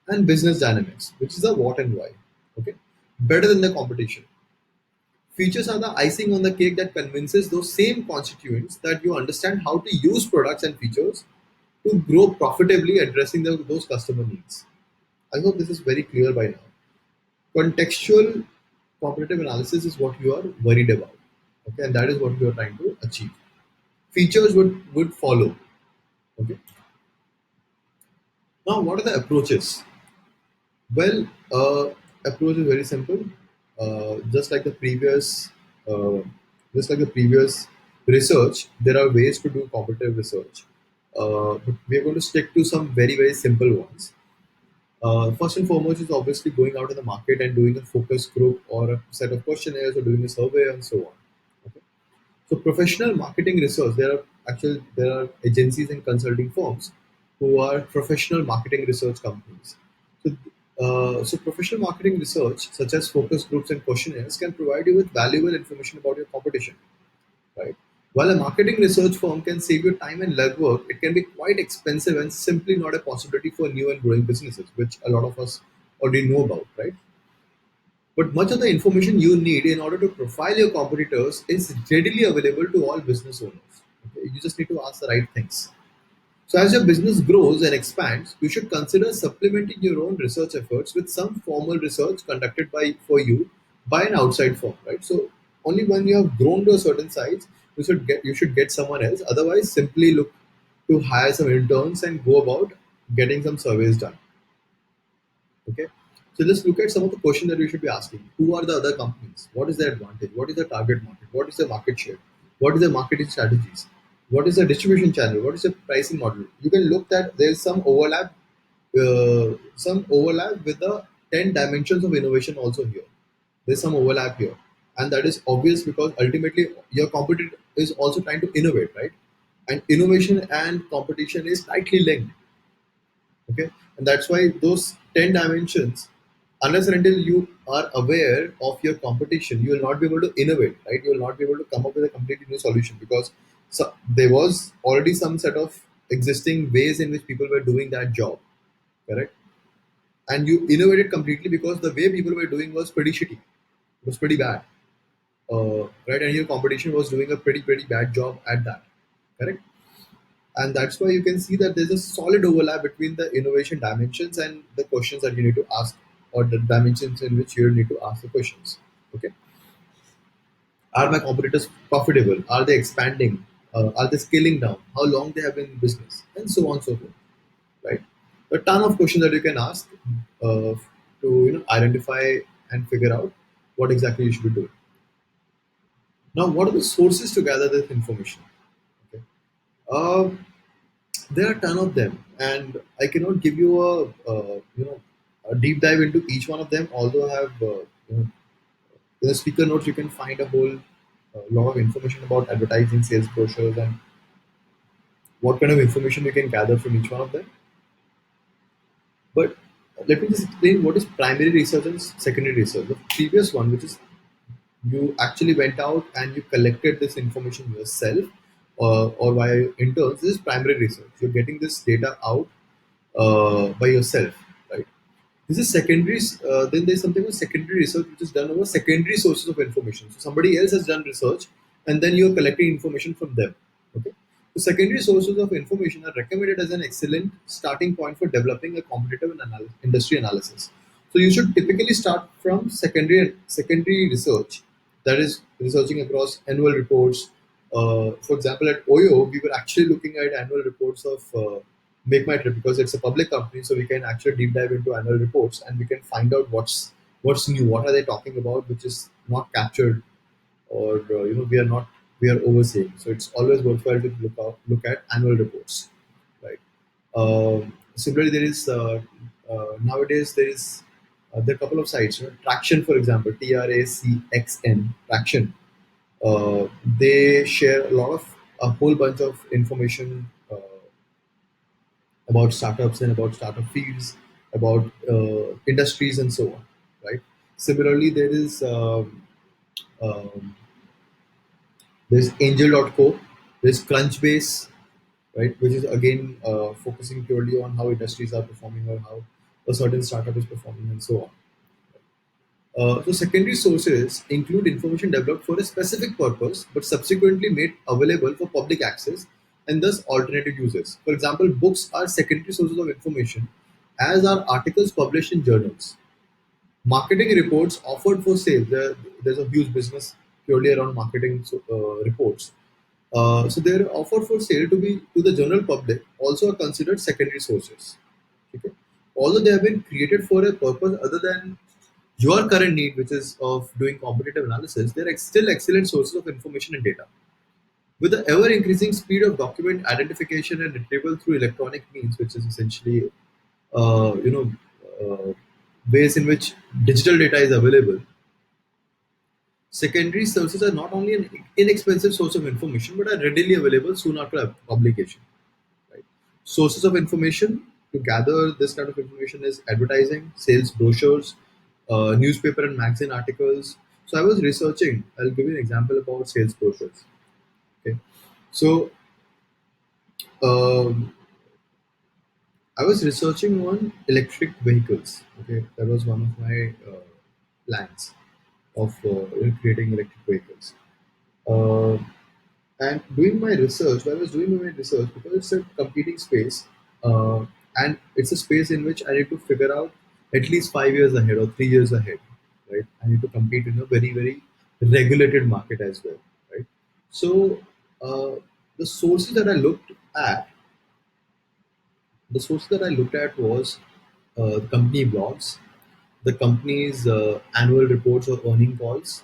and business dynamics, which is the what and why. Okay, better than the competition. Features are the icing on the cake that convinces those same constituents that you understand how to use products and features to grow profitably, addressing those customer needs. I hope this is very clear by now. Contextual competitive analysis is what you are worried about. Okay, and that is what you are trying to achieve. Features would follow. Okay. Now, what are the approaches? Well, approach is very simple. Just like the previous, uh, just like the previous research, there are ways to do competitive research. But we are going to stick to some very simple ones. First and foremost is obviously going out in the market and doing a focus group or a set of questionnaires or doing a survey and so on. Okay? So professional marketing research, there are agencies and consulting firms who are professional marketing research companies. So, so professional marketing research, such as focus groups and questionnaires, can provide you with valuable information about your competition. Right. While a marketing research firm can save you time and legwork, it can be quite expensive and simply not a possibility for new and growing businesses, which a lot of us already know about, right? But much of the information you need in order to profile your competitors is readily available to all business owners. Okay? You just need to ask the right things. So, as your business grows and expands, you should consider supplementing your own research efforts with some formal research conducted by for you by an outside firm, right? So, only when you have grown to a certain size, you should get someone else. Otherwise, simply look to hire some interns and go about getting some surveys done. Okay. So let's look at some of the questions that we should be asking. Who are the other companies? What is their advantage? What is the target market? What is the market share? What is the marketing strategies? What is the distribution channel? What is the pricing model? You can look that there's some overlap with the 10 dimensions of innovation also here. There's some overlap here. And that is obvious because ultimately your competitor is also trying to innovate, right? And innovation and competition is tightly linked. Okay, and that's why those 10 dimensions, unless and until you are aware of your competition, you will not be able to innovate, right? You will not be able to come up with a completely new solution because there was already some set of existing ways in which people were doing that job, correct? And you innovated completely because the way people were doing was pretty shitty, it was pretty bad, right? And your competition was doing a pretty bad job at that, correct? And that's why you can see that there's a solid overlap between the innovation dimensions and the questions that you need to ask, or the dimensions in which you need to ask the questions. Okay, are my competitors profitable? Are they expanding? Are they scaling down? How long they have been in business, and so on and so forth, right? A ton of questions that you can ask to identify and figure out what exactly you should be doing. Now, what are the sources to gather this information? Okay. Um, There are a ton of them, and I cannot give you a deep dive into each one of them. Although I have in the speaker notes, you can find a whole lot of information about advertising, sales brochures, and what kind of information you can gather from each one of them. But let me just explain what is primary research and secondary research. The previous one, which is you actually went out and you collected this information yourself, or via interns. This is primary research. You're getting this data out by yourself, right? This is secondary. Then there's something called secondary research, which is done over secondary sources of information. So somebody else has done research, and then you're collecting information from them. Okay. So secondary sources of information are recommended as an excellent starting point for developing a competitive and industry analysis. So you should typically start from secondary research, that is researching across annual reports. For example, at OYO, we were actually looking at annual reports of Make My Trip because it's a public company, so we can actually deep dive into annual reports and we can find out what's new, what are they talking about, which is not captured, or we are overseeing. So it's always worthwhile to look at annual reports, right? Similarly, there is nowadays there are a couple of sites. Traction, for example, TRACXN, Traction. They share a whole bunch of information about startups and about startup fields, about industries and so on, right? Similarly, um, there's Angel.co, there's Crunchbase, right, which is again focusing purely on how industries are performing or how a certain startup is performing and so on. So secondary sources include information developed for a specific purpose but subsequently made available for public access and thus alternative uses. For example, books are secondary sources of information, as are articles published in journals. Marketing reports offered for sale. There's a huge business purely around marketing reports. So they're offered for sale to the general public. Also are considered secondary sources. Okay. although they have been created for a purpose other than your current need, which is of doing competitive analysis, they're still excellent sources of information and data. With the ever increasing speed of document identification and retrieval through electronic means, which is essentially uh, you know uh, ways in which digital data is available, secondary sources are not only an inexpensive source of information but are readily available soon after publication. Right? Sources of information to gather this kind of information is advertising, sales brochures, newspaper and magazine articles. So I was researching. I'll give you an example about sales brochures. Okay, so um, I was researching on electric vehicles. Okay, that was one of my plans of creating electric vehicles. Uh, and doing my research, while I was doing my research, because it's a competing space, and it's a space in which I need to figure out at least 5 years ahead or 3 years ahead, right? I need to compete in a very, very regulated market as well, right? So uh, the sources that I looked at, the source that I looked at was company blogs, the company's annual reports or earning calls,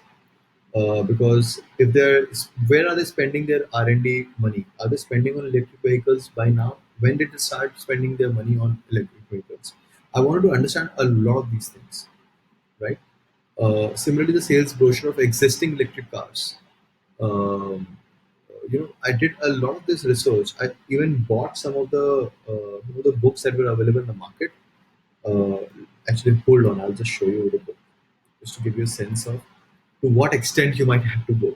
because if they're where are they spending their R&D money? Are they spending on electric vehicles by now? When did they start spending their money on electric vehicles? I wanted to understand a lot of these things, right? Similarly, the sales brochure of existing electric cars. Um, I did a lot of this research. I even bought some of the books that were available in the market. Uh, Actually, hold on, I'll just show you the book just to give you a sense of to what extent you might have to go.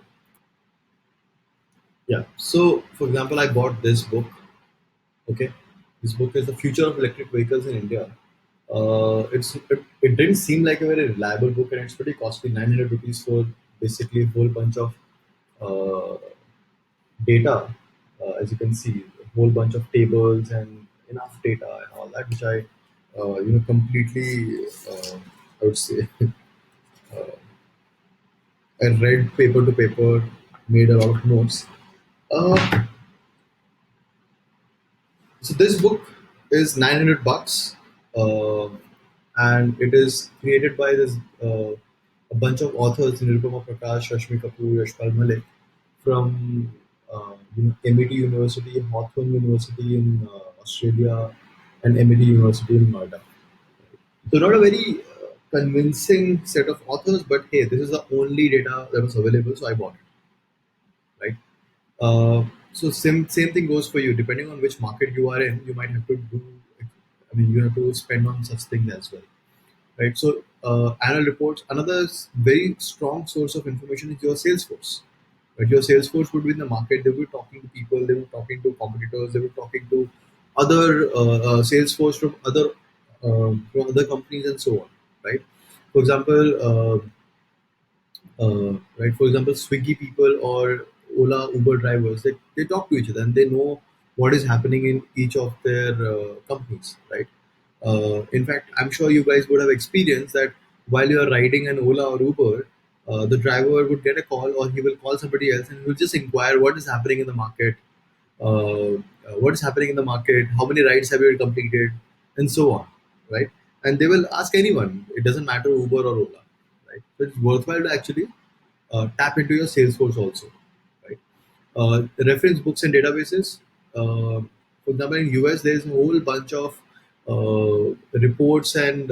Yeah. So, for example, I bought this book. Okay, this book is the future of electric vehicles in India. It didn't seem like a very reliable book, and it's pretty costly, 900 rupees for basically a whole bunch of uh, data. As you can see, a whole bunch of tables and enough data and all that, which I completely I would say I read paper to paper, made a lot of notes. Uh, So this book is 900 bucks, uh, and it is created by this a bunch of authors: Nirupama Prakash, Rashmi Kapoor, Yashpal Malik, from MIT University, Hawthorne University in Australia, and MIT University in Noida. So not a very convincing set of authors, but hey, this is the only data that was available, so I bought it. Right. So same thing goes for you. Depending on which market you are in, you might have to do. I mean, you have to spend on such things as well, right? So annual reports. Another very strong source of information is your sales force. Right? Your sales force would be in the market. They will be talking to people. They will be talking to competitors. They will be talking to other sales force from other companies and so on, right? For example. Right? For example, Swiggy people or Ola, Uber drivers, they talk to each other and they know what is happening in each of their companies, right? In fact, I'm sure you guys would have experienced that while you are riding an Ola or Uber, the driver would get a call or he will call somebody else and he will just inquire what is happening in the market, what is happening in the market, how many rides have you completed, and so on, right? And they will ask anyone. It doesn't matter Uber or Ola, right? So it's worthwhile to actually tap into your Salesforce also, right? Reference books and databases. For example, in US, there is a whole bunch of reports and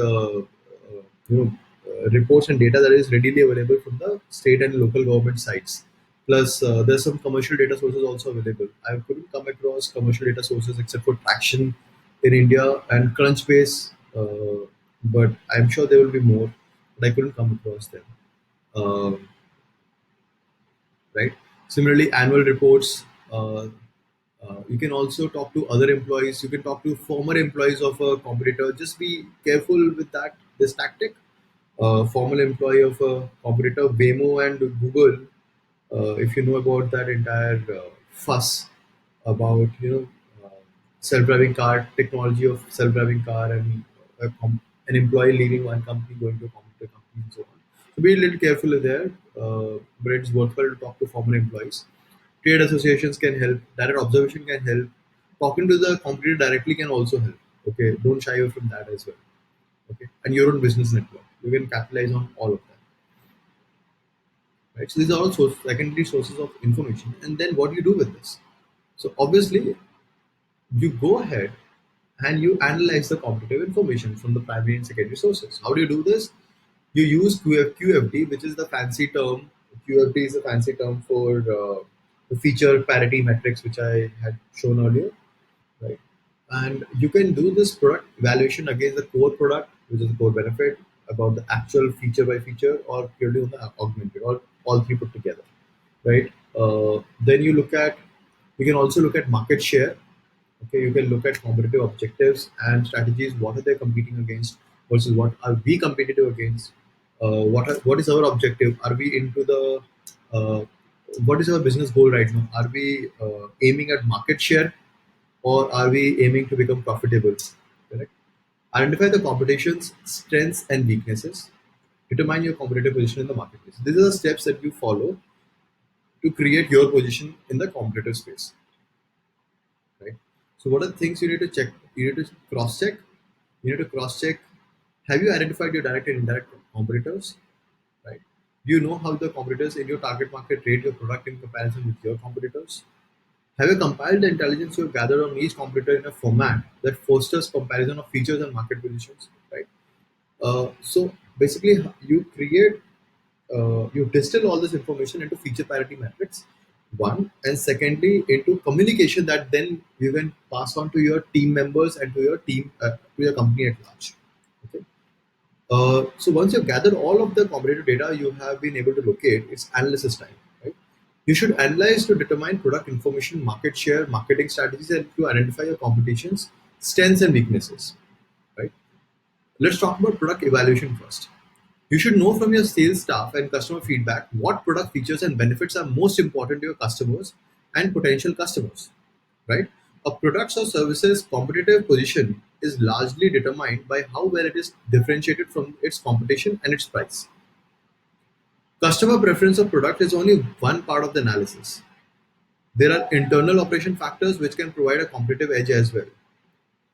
reports and data that is readily available from the state and local government sites. Plus, there's some commercial data sources also available. I couldn't come across commercial data sources except for Traction in India and Crunchbase, but I'm sure there will be more. But I couldn't come across them. Um, right? Similarly, annual reports. You can also talk to other employees. You can talk to former employees of a competitor. Just be careful with that. This tactic. Former employee of a competitor, Waymo and Google. If you know about that entire fuss about self-driving car technology of self-driving car and an employee leaving one company going to a competitor company and so on. So be a little careful there, but it's worthwhile to talk to former employees. Trade associations can help. Direct observation can help. Talking to the competitor directly can also help. Okay, don't shy away from that as well. Okay, and your own business network, you can capitalize on all of that, right? So these are all secondary sources of information, and then what do you do with this? So obviously, you go ahead and you analyze the competitive information from the primary and secondary sources. How do you do this? You use QFD, which is the fancy term. QFD is a fancy term for the feature parity metrics, which I had shown earlier, right? And you can do this product evaluation against the core product, which is the core benefit, about the actual feature by feature, or purely on the augmented, or all three put together, right? Then you can also look at market share. Okay, you can look at competitive objectives and strategies. What are they competing against versus what are we competitive against? What is our objective? Are we into the what is our business goal right now? Are we aiming at market share, or are we aiming to become profitable? Correct. Identify the competition's strengths and weaknesses. Determine your competitive position in the marketplace. These are the steps that you follow to create your position in the competitive space, right? So what are the things you need to check? You need to cross check. You need to cross check. Have you identified your direct and indirect competitors? Right. Do you know how the competitors in your target market rate your product in comparison with your competitors? Have you compiled the intelligence you have gathered on each competitor in a format that fosters comparison of features and market positions? Right. So basically, you distill all this information into feature parity metrics, one, and secondly into communication that then you can pass on to your team members and to your to your company at large. Okay. So once you've gathered all of the competitive data you have been able to locate, it's analysis time, right? You should analyze to determine product information, market share, marketing strategies, and to identify your competition's strengths and weaknesses, right? Let's talk about product evaluation first. You should know from your sales staff and customer feedback what product features and benefits are most important to your customers and potential customers, right? A product's or services competitive position is largely determined by how well it is differentiated from its competition and its price. Customer preference of product is only one part of the analysis. There are internal operation factors which can provide a competitive edge as well,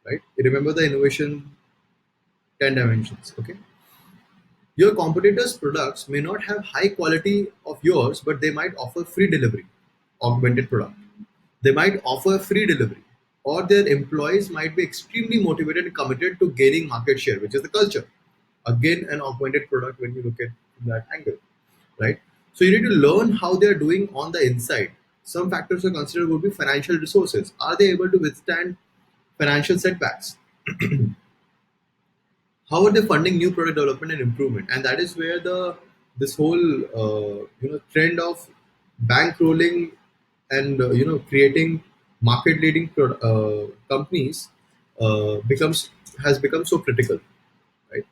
right? Remember the innovation 10 dimensions, okay? Your competitors' products may not have high quality of yours, but they might offer free delivery, augmented product. They might offer free delivery, or their employees might be extremely motivated and committed to gaining market share, which is the culture. Again, an augmented product when you look at that angle, right? So you need to learn how they are doing on the inside. Some factors to consider would be financial resources. Are they able to withstand financial setbacks? How are they funding new product development and improvement? And that is where the this whole trend of bankrolling and creating market leading companies becomes has become so critical, right?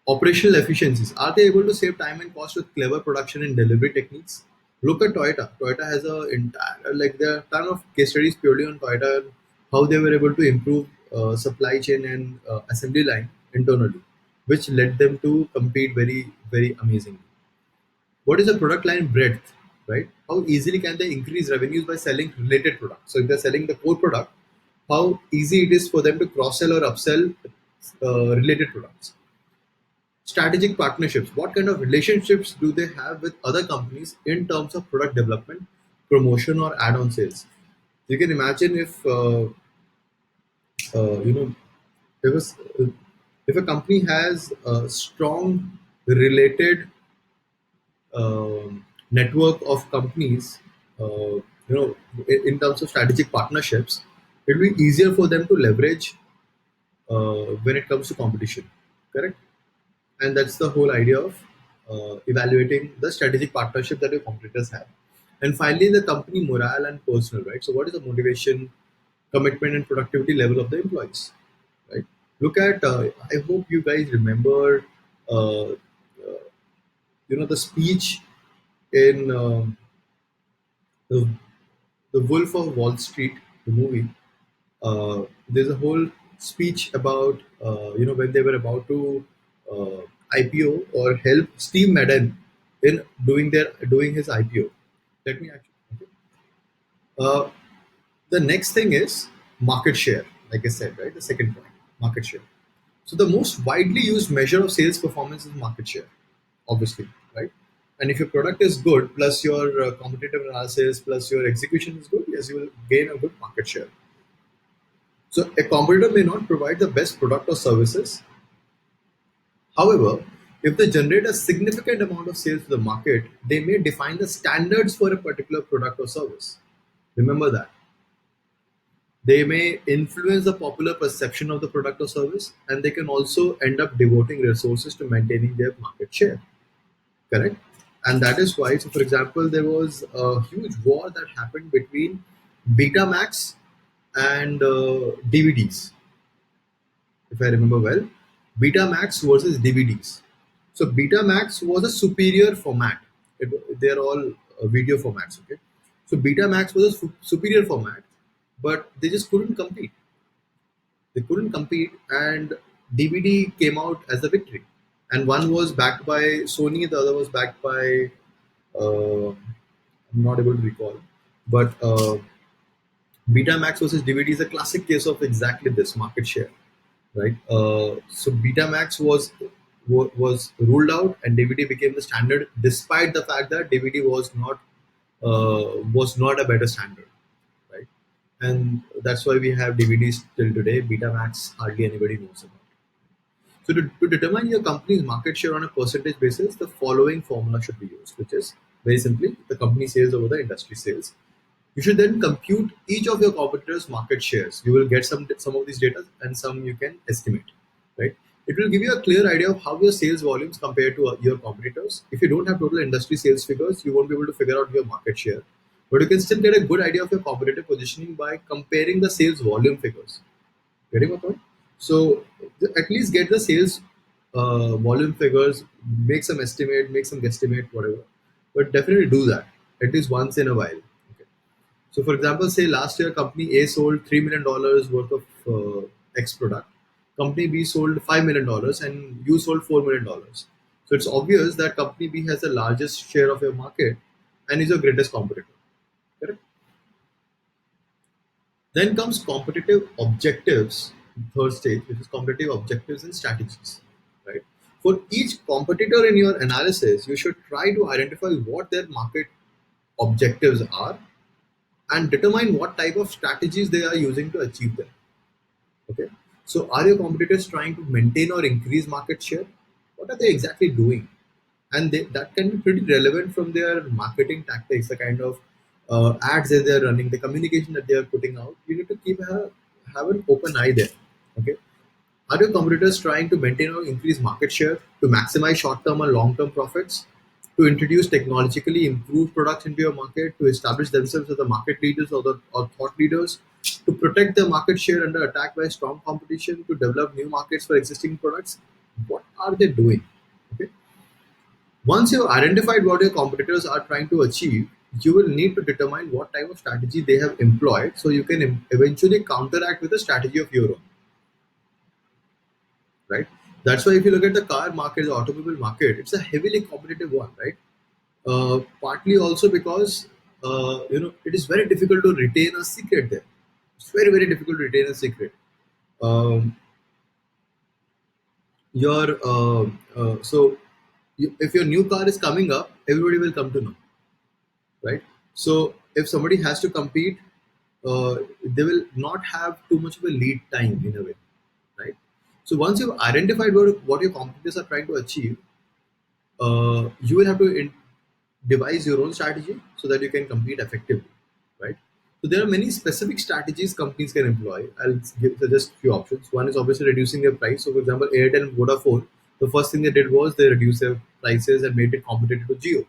Operational efficiencies, are they able to save time and cost with clever production and delivery techniques? Look at Toyota has a entire, like, there are a ton of case studies purely on Toyota and how they were able to improve supply chain and assembly line internally, which led them to compete very amazingly. What is the product line breadth, right? How easily can they increase revenues by selling related products? So if they're selling the core product, how easy it is for them to cross sell or upsell related products? Strategic partnerships, what kind of relationships do they have with other companies in terms of product development, promotion, or add-on sales? You can imagine if uh, you know if if a company has a strong related network of companies, in terms of strategic partnerships, it will be easier for them to leverage when it comes to competition. Correct. And that's the whole idea of evaluating the strategic partnership that your competitors have. And finally, the company morale and personal, right? So what is the motivation, commitment, and productivity level of the employees, right? Look at I hope you guys remember the speech in the, the Wolf of Wall Street, the movie. There's a whole speech about when they were about to uh, IPO or help Steve Madden in doing his IPO. Let me actually. Okay. Uh, the next thing is market share. Like I said, right, the second point. market share. So the most widely used measure of sales performance is market share, obviously, right? And if your product is good, plus your competitive analysis, plus your execution is good, yes, you will gain a good market share. So a competitor may not provide the best product or services. However, if they generate a significant amount of sales to the market, they may define the standards for a particular product or service. Remember that. They may influence the popular perception of the product or service, and they can also end up devoting resources to maintaining their market share. Correct? And that is why, so for example, there was a huge war that happened between Betamax and DVDs, if I remember well. Betamax versus DVDs. So Betamax was a superior format. They're all video formats, okay? So Betamax was a superior format, but they just couldn't compete. They couldn't compete, and DVD came out as the victory. And one was backed by Sony, the other was backed by I'm not able to recall, but Betamax versus DVD is a classic case of exactly this market share, right? So Betamax was ruled out, and DVD became the standard, despite the fact that DVD was not a better standard, right? And that's why we have DVDs till today. Betamax hardly anybody knows about. So to determine your company's market share on a percentage basis, the following formula should be used, which is very simply the company sales over the industry sales. You should then compute each of your competitors' market shares. You will get some of these data, and some you can estimate, right? It will give you a clear idea of how your sales volumes compare to your competitors. If you don't have total industry sales figures, you won't be able to figure out your market share, but you can still get a good idea of your competitive positioning by comparing the sales volume figures. Getting my point? So at least get the sales volume figures, make some estimate, make some guesstimate, whatever. But definitely do that at least once in a while. Okay. So for example, say last year company A sold $3 million worth of X product. Company B sold $5 million, and you sold $4 million. So it's obvious that company B has the largest share of your market and is your greatest competitor. Correct? Then comes competitive objectives, third stage, which is competitive objectives and strategies. Right. For each competitor in your analysis, you should try to identify what their market objectives are and determine what type of strategies they are using to achieve them. Okay. So are your competitors trying to maintain or increase market share? What are they exactly doing? And that can be pretty relevant from their marketing tactics, the kind of ads that they're running, the communication that they're putting out. You need to have an open eye there. Okay, are your competitors trying to maintain or increase market share to maximize short-term or long-term profits, to introduce technologically improved products into your market, to establish themselves as the market leaders or thought leaders, to protect their market share under attack by strong competition, to develop new markets for existing products? What are they doing? Okay, once you've identified what your competitors are trying to achieve, you will need to determine what type of strategy they have employed so you can eventually counteract with a strategy of your own, right? That's why if you look at the car market, the automobile market, it's a heavily competitive one, right? Partly also because it is very difficult to retain a secret there. It's very very difficult to retain a secret. Um, your so if your new car is coming up, everybody will come to know, right? So if somebody has to compete, they will not have too much of a lead time in a way, right? So once you've identified what your competitors are trying to achieve, you will have to devise your own strategy so that you can compete effectively, right? So there are many specific strategies companies can employ. I'll suggest few options. One is obviously reducing their price. So for example, Airtel and Vodafone, the first thing they did was they reduced their prices and made it competitive to Geo.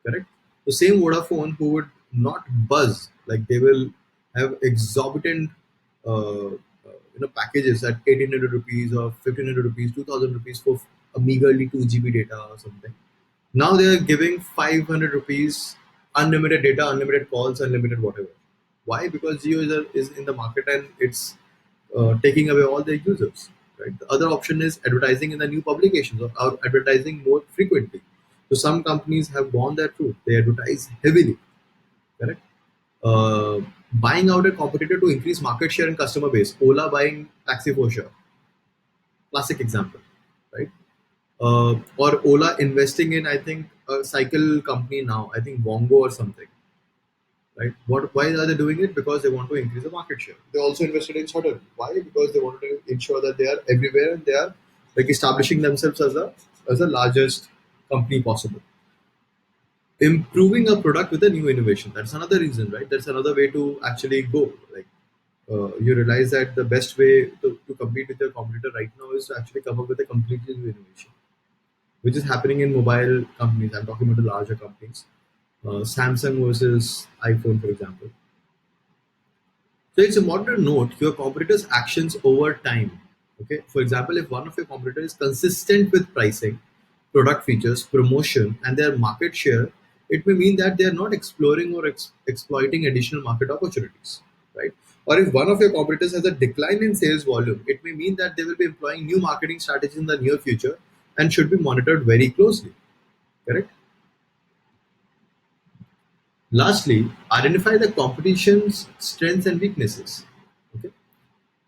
Correct. The same Vodafone who would not buzz, like they will have exorbitant packages at 1800 rupees or 1500 rupees, 2000 rupees for a meagerly 2 GB data or something. Now they are giving 500 rupees unlimited data, unlimited calls, unlimited whatever. Why? Because Geo is in the market and it's taking away all their users. Right. The other option is advertising in the new publications or advertising more frequently. So some companies have gone that route. They advertise heavily. Correct. Buying out a competitor to increase market share and customer base. Ola buying Taxi for sure. Classic example, right? Or Ola investing in, I think, a cycle company now, I think Bongo or something, right? What? Why are they doing it? Because they want to increase the market share. They also invested in Shuttle. Why? Because they wanted to ensure that they are everywhere and they are like establishing themselves as the largest company possible. Improving a product with a new innovation. That's another reason, right? That's another way to actually go. Like you realize that the best way to compete with your competitor right now is to actually come up with a completely new innovation, which is happening in mobile companies. I'm talking about the larger companies. Samsung versus iPhone, for example. So it's important to note your competitor's actions over time. Okay. For example, if one of your competitors is consistent with pricing, product features, promotion, and their market share, it may mean that they are not exploring or exploiting additional market opportunities, right? Or if one of your competitors has a decline in sales volume, it may mean that they will be employing new marketing strategies in the near future and should be monitored very closely. Correct? Lastly, identify the competition's strengths and weaknesses. Okay.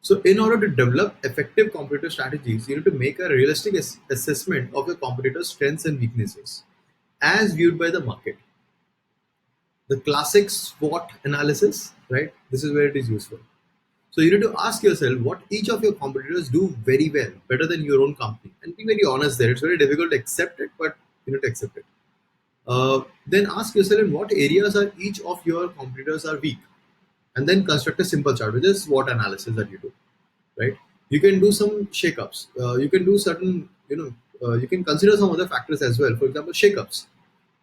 So, in order to develop effective competitor strategies, you need to make a realistic assessment of your competitor's strengths and weaknesses as viewed by the market. The classic SWOT analysis, right? This is where it is useful. So, you need to ask yourself what each of your competitors do very well, better than your own company, and be very honest there. It's very difficult to accept it, but you need to accept it. Then ask yourself in what areas are each of your competitors are weak, and then construct a simple chart, which is SWOT analysis that you do, right? You can do some shakeups. You can do certain, you can consider some other factors as well. For example, shakeups.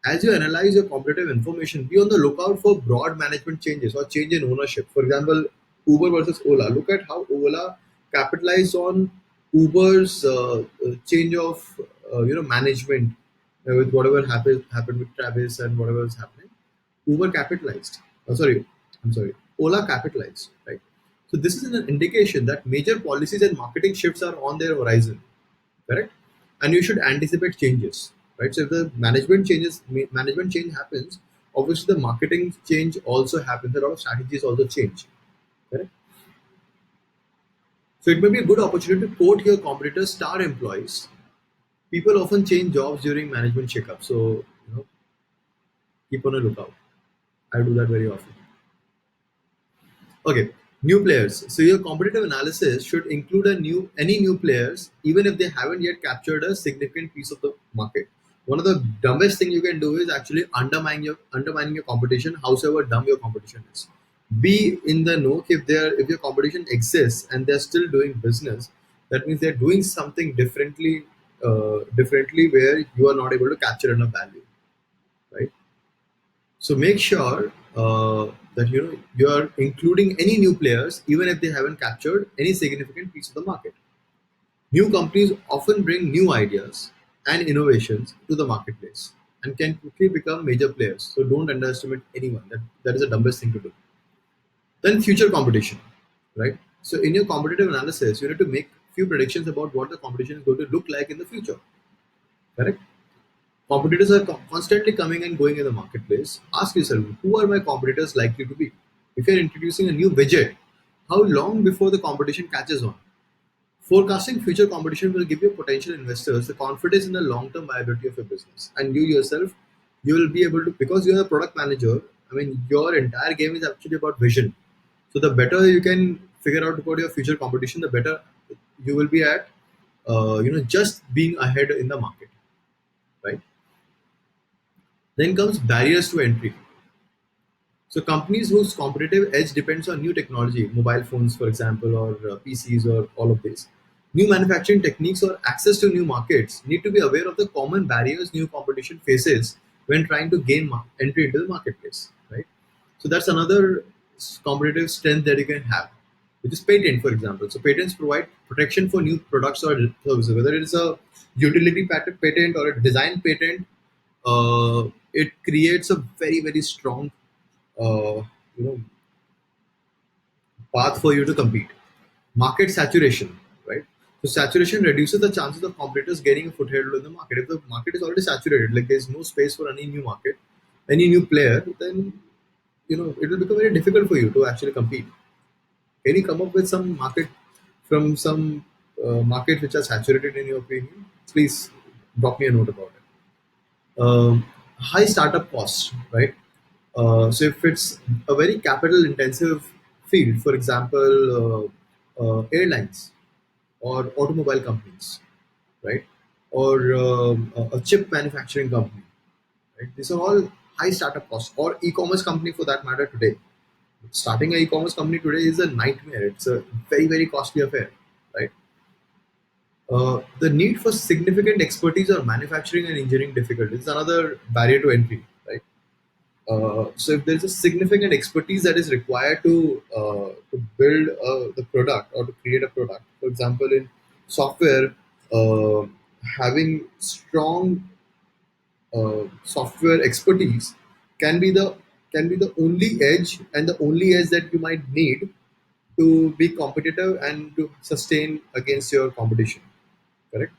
As you analyze your competitive information, be on the lookout for broad management changes or change in ownership. For example, Uber versus Ola. Look at how Ola capitalized on Uber's change of management with whatever happened with Travis and whatever is happening. Uber capitalized. I'm sorry. Ola capitalized, right? So this is an indication that major policies and marketing shifts are on their horizon, correct? And you should anticipate changes, right? So if the management change happens, obviously the marketing change also happens. A lot of strategies also change, correct? So it may be a good opportunity to quote your competitors' star employees. People often change jobs during management shakeup, so keep on a lookout. I do that very often. Okay, new players. So your competitive analysis should include a new any new players, even if they haven't yet captured a significant piece of the market. One of the dumbest thing you can do is actually undermining your competition, howsoever dumb your competition is. Be in the know if your competition exists and they're still doing business. That means they're doing something differently where you are not able to capture enough value, right? So make sure that you are including any new players, even if they haven't captured any significant piece of the market. New companies often bring new ideas and innovations to the marketplace and can quickly become major players. So don't underestimate anyone. That is the dumbest thing to do. Then future competition, right? So in your competitive analysis, you need to make few predictions about what the competition is going to look like in the future. Correct? Competitors are constantly coming and going in the marketplace. Ask yourself, who are my competitors likely to be? If you're introducing a new widget, how long before the competition catches on? Forecasting future competition will give your potential investors the confidence in the long-term viability of your business. And you yourself, you will be able to, because you're a product manager, I mean, your entire game is actually about vision. So the better you can figure out about your future competition, the better you will be at, just being ahead in the market, right? Then comes barriers to entry. So companies whose competitive edge depends on new technology, mobile phones, for example, or PCs, or all of this, new manufacturing techniques, or access to new markets, need to be aware of the common barriers new competition faces when trying to gain entry into the marketplace. Right. So that's another competitive strength that you can have, which is patent, for example. So patents provide protection for new products or services, whether it is a utility patent or a design patent. It creates a very strong uh, you know path for you to compete. Market saturation, right? So saturation reduces the chances of competitors getting a foothold in the market. If the market is already saturated, like there's no space for any new market, any new player, then it will become very difficult for you to actually compete. Can you come up with some market from some? markets which are saturated in your opinion, please drop me a note about it. High startup costs, right? So if it's a very capital intensive field, for example, airlines or automobile companies, right? Or a chip manufacturing company, right? These are all high startup costs, or e-commerce company for that matter today. Starting an e-commerce company today is a nightmare. It's a very, very costly affair, right? The need for significant expertise or manufacturing and engineering difficulties is another barrier to entry, right? So if there's a significant expertise that is required to build the product or to create a product, for example, in software, uh, having strong software expertise can be the can be the only edge and the only edge that you might need to be competitive and to sustain against your competition. Correct.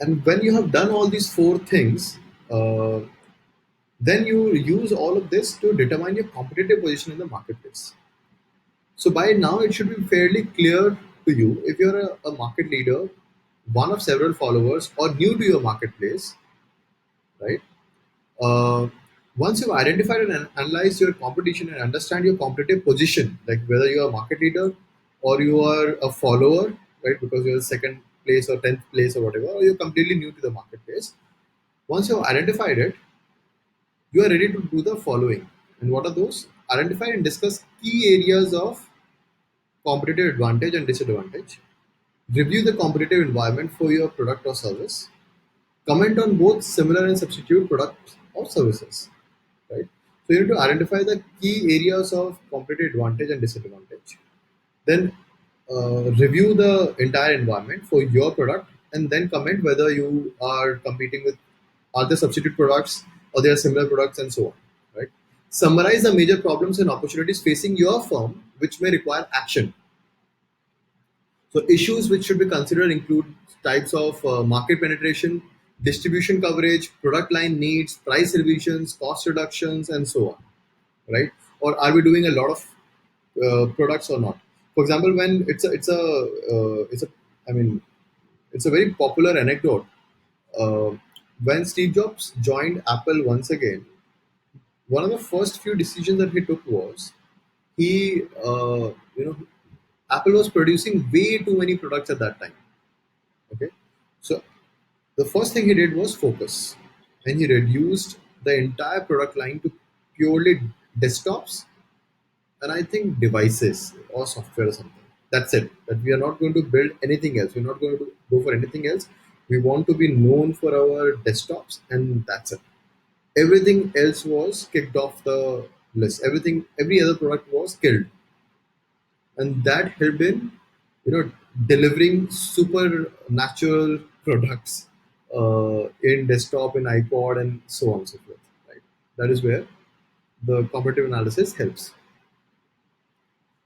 And when you have done all these four things, uh, then you use all of this to determine your competitive position in the marketplace. So by now, it should be fairly clear to you if you're a market leader, one of several followers, or new to your marketplace, right? Uh, Once you've identified and analyzed your competition and understand your competitive position, like whether you're a market leader or you are a follower, right? Because you're second place or 10th place or whatever, or you're completely new to the marketplace. Once you've identified it, you are ready to do the following. And what are those? Identify and discuss key areas of competitive advantage and disadvantage. Review the competitive environment for your product or service. Comment on both similar and substitute products or services. Right? So you need to identify the key areas of competitive advantage and disadvantage. Then review the entire environment for your product and then comment whether you are competing with other substitute products or there are similar products and so on. Right? Summarize the major problems and opportunities facing your firm which may require action. So issues which should be considered include types of market penetration, distribution coverage, product line needs, price revisions, cost reductions, and so on. Right? Or are we doing a lot of products or not? For example, when it's a I mean it's a very popular anecdote. Uh, when Steve Jobs joined Apple once again, one of the first few decisions that he took was he Apple was producing way too many products at that time. Okay, so the first thing he did was focus, and he reduced the entire product line to purely desktops and I think devices or software or something. That's it. That we are not going to build anything else. We're not going to go for anything else. We want to be known for our desktops, and that's it. Everything else was kicked off the list. Every other product was killed, and that helped in, delivering supernatural products in desktop, in iPod, and so on and so forth. Right. That is where the competitive analysis helps.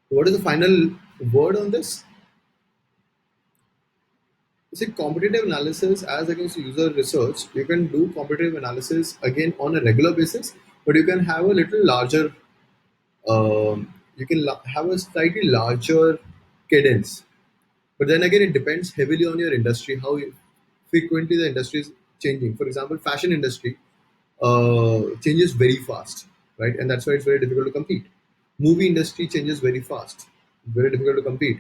What is the final word on this? You see, competitive analysis as against user research, you can do competitive analysis again on a regular basis, but you can have a little larger, have a slightly larger cadence. But then again, it depends heavily on your industry, frequently the industry is changing. For example, fashion industry changes very fast, right? And that's why it's very difficult to compete. Movie industry changes very fast, very difficult to compete.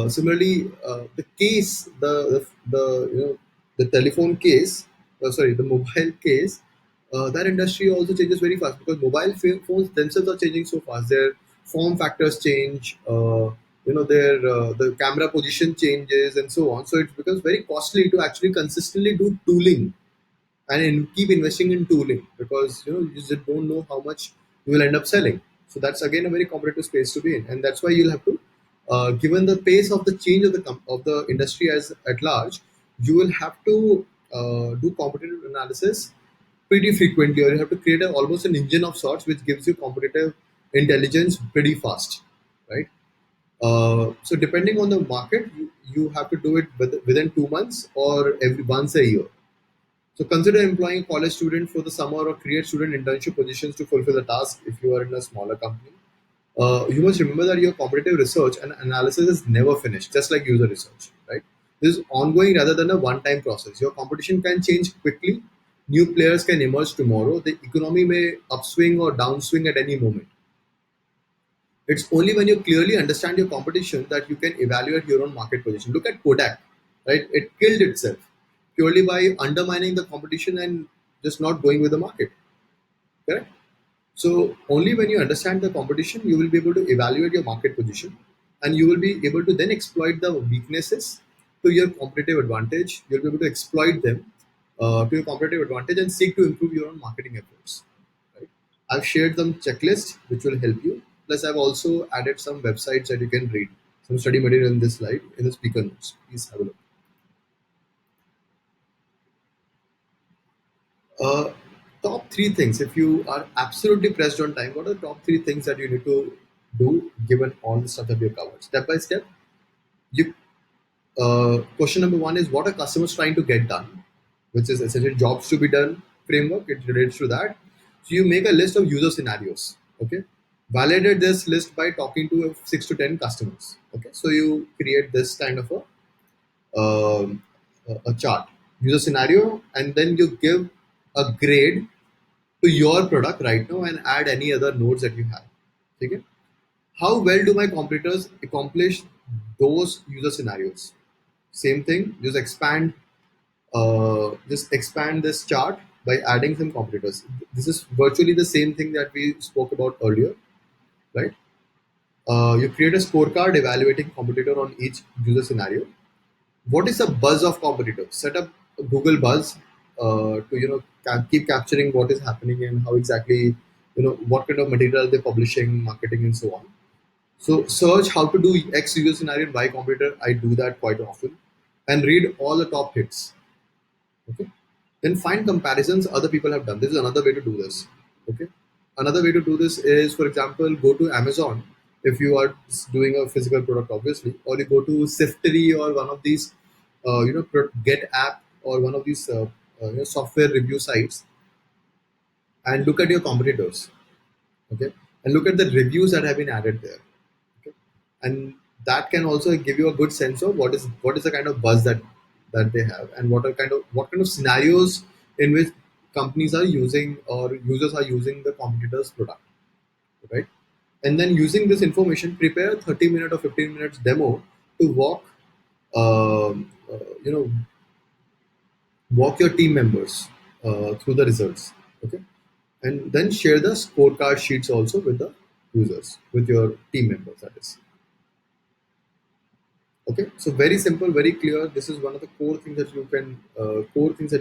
Similarly, the case, the telephone case, sorry, the mobile case, that industry also changes very fast because phones themselves are changing so fast. Their form factors change, their the camera position changes and so on. So it becomes very costly to actually consistently do tooling and keep investing in tooling because you just don't know how much you will end up selling. So that's again a very competitive space to be in, and that's why you'll have to, given the pace of the change of of the industry as at large, you will have to do competitive analysis pretty frequently, or you have to create almost an engine of sorts which gives you competitive intelligence pretty fast, right? So depending on the market, you have to do it within 2 months or every once a year. So consider employing a college student for the summer or create student internship positions to fulfill the task if you are in a smaller company. You must remember that your competitive research and analysis is never finished, just like user research, right? This is ongoing rather than a one-time process. Your competition can change quickly. New players can emerge tomorrow. The economy may upswing or downswing at any moment. It's only when you clearly understand your competition that you can evaluate your own market position. Look at Kodak, right? It killed itself purely by undermining the competition and just not going with the market, correct? So only when you understand the competition, you will be able to evaluate your market position, and you will be able to then exploit the weaknesses to your competitive advantage. You'll be able to exploit them to your competitive advantage and seek to improve your own marketing efforts. Right? I've shared some checklists which will help you. Plus, I've also added some websites that you can read, some study material in this slide in the speaker notes. Please have a look. Uh, Top three things. If you are absolutely pressed on time, what are the top three things that you need to do given all the stuff that we have covered? Step by step. You Question number one is what are customers trying to get done, which is essentially jobs to be done framework. It relates to that. So you make a list of user scenarios. Okay. Validate this list by talking to 6 to 10 customers. Okay. So you create this kind of a chart, user scenario, and then you give a grade to your product right now and add any other nodes that you have. Okay? How well do my competitors accomplish those user scenarios? Same thing, just expand this chart by adding some competitors. This is virtually the same thing that we spoke about earlier, right? You create a scorecard evaluating competitor on each user scenario. What is the buzz of competitors? Set up a Google Buzz to keep capturing what is happening and how exactly what kind of material they're publishing, marketing, and so on. So search how to do X user scenario and Y competitor. I do that quite often, and read all the top hits. Okay, then find comparisons other people have done. This is another way to do this. Okay, another way to do this is, for example, go to Amazon if you are doing a physical product, obviously, or you go to Siftery or one of these, Get app or one of these software review sites, and look at your competitors. Okay, and look at the reviews that have been added there. Okay, and that can also give you a good sense of what is the kind of buzz that they have, and what kind of scenarios in which companies are using or users are using the competitors product, right? And then using this information, prepare a 30-minute or 15 minutes demo to uh, you know walk your team members through the results. Okay, and then share the scorecard sheets also with the users, with your team members, that is. Okay, so very simple, very clear. This is one of the core things that you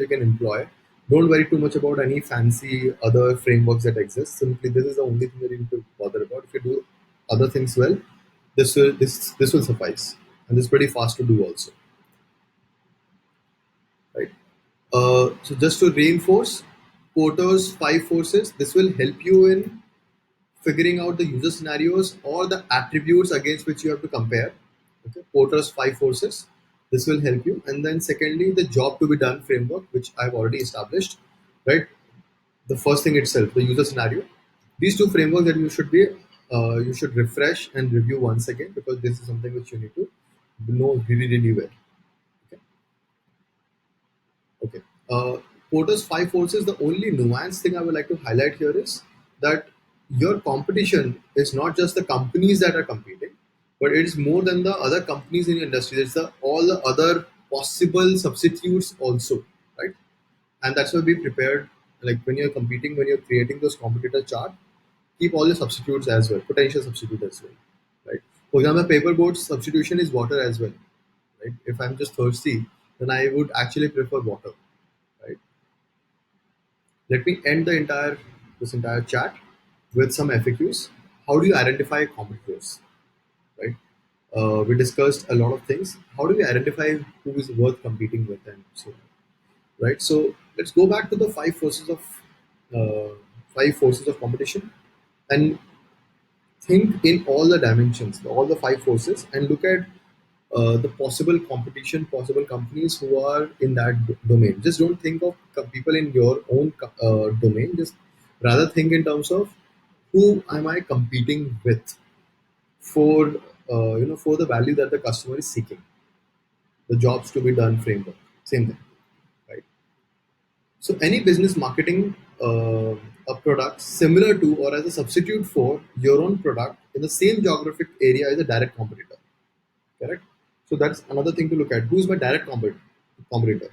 can employ. Don't worry too much about any fancy other frameworks that exist. Simply, this is the only thing that you need to bother about. If you do other things well, this will suffice, and this is pretty fast to do also, right? So just to reinforce Porter's 5 forces, this will help you in figuring out the user scenarios or the attributes against which you have to compare. Okay, Porter's 5 forces. This will help you. And then secondly, the job to be done framework, which I've already established, right? The first thing itself, the user scenario. These two frameworks that you should refresh and review once again, because this is something which you need to know really, really well. Okay. Okay. Porter's 5 forces. The only nuanced thing I would like to highlight here is that your competition is not just the companies that are competing, but it is more than the other companies in your industry. It's all the other possible substitutes also, right? And that's why be prepared. Like when you're competing, when you're creating those competitor chart, keep all your substitutes as well, potential substitute as well, right? For example, paperboard substitution is water as well, right? If I'm just thirsty, then I would actually prefer water, right? Let me end this entire chat with some FAQs. How do you identify competitors? Right? We discussed a lot of things. How do we identify who is worth competing with and so on? Right. So let's go back to the 5 forces of competition, and think in all the dimensions, all the 5 forces, and look at the possible competition, possible companies who are in that domain. Just don't think of people in your own domain. Just rather think in terms of who am I competing with, for for the value that the customer is seeking, the jobs to be done framework, same thing, right? So any business marketing a product similar to or as a substitute for your own product in the same geographic area is a direct competitor, correct? So that's another thing to look at. Who's my direct competitor?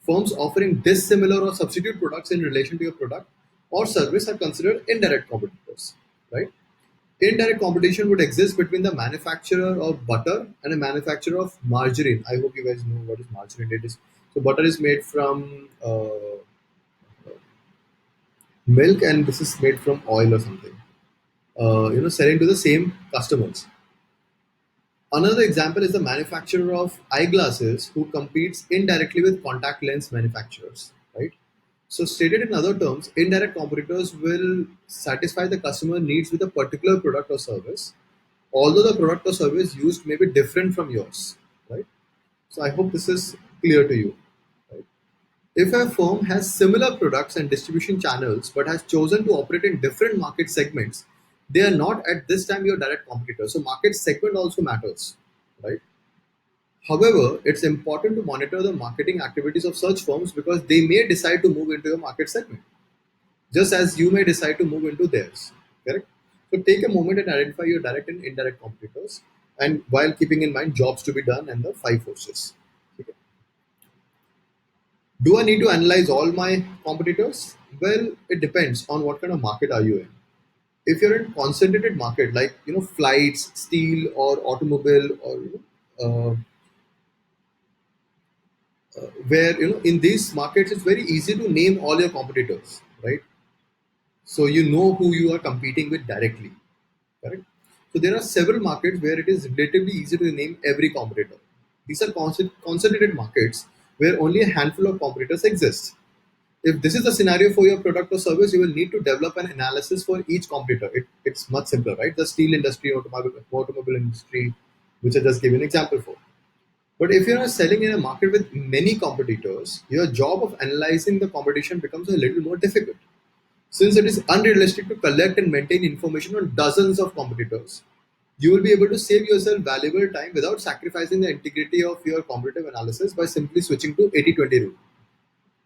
Firms offering dissimilar or substitute products in relation to your product or service are considered indirect competitors, right? Indirect competition would exist between the manufacturer of butter and a manufacturer of margarine. I hope you guys know what is margarine. It is so butter is made from milk, and this is made from oil or something. Selling to the same customers. Another example is the manufacturer of eyeglasses who competes indirectly with contact lens manufacturers, right? So, stated in other terms, indirect competitors will satisfy the customer needs with a particular product or service, although the product or service used may be different from yours, right? So, I hope this is clear to you. Right? If a firm has similar products and distribution channels but has chosen to operate in different market segments, they are not at this time your direct competitor. So, market segment also matters, right? However, it's important to monitor the marketing activities of such firms because they may decide to move into your market segment, just as you may decide to move into theirs. Correct? So take a moment and identify your direct and indirect competitors, and while keeping in mind jobs to be done and the five forces. Okay. Do I need to analyze all my competitors? Well, it depends on what kind of market are you in. If you're in concentrated market like flights, steel, or automobile, or where in these markets it's very easy to name all your competitors, right? So you know who you are competing with directly, correct? So there are several markets where it is relatively easy to name every competitor. These are concentrated markets where only a handful of competitors exist. If this is the scenario for your product or service, you will need to develop an analysis for each competitor. It's much simpler, right? The steel industry, automobile industry, which I just gave an example for. But if you're selling in a market with many competitors, your job of analyzing the competition becomes a little more difficult. Since it is unrealistic to collect and maintain information on dozens of competitors, you will be able to save yourself valuable time without sacrificing the integrity of your competitive analysis by simply switching to 80/20 rule.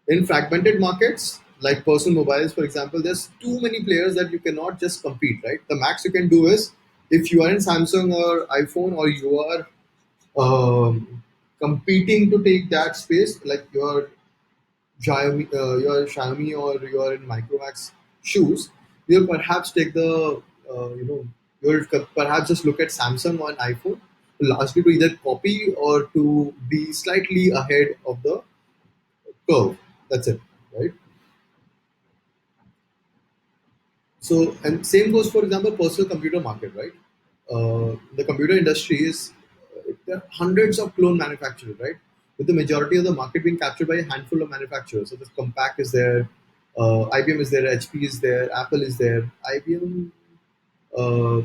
In fragmented markets, like personal mobiles, for example, there's too many players that you cannot just compete, right? The max you can do is if you are in Samsung or iPhone, or you are competing to take that space, like your Xiaomi or your in Micromax shoes, you'll perhaps take the you'll perhaps just look at Samsung or an iPhone, largely to either copy or to be slightly ahead of the curve. That's it, right? So, and same goes for example, personal computer market, right? The computer industry is there are hundreds of clone manufacturers, right? With the majority of the market being captured by a handful of manufacturers. So, the Compaq is there, IBM is there, HP is there, Apple is there. IBM, uh,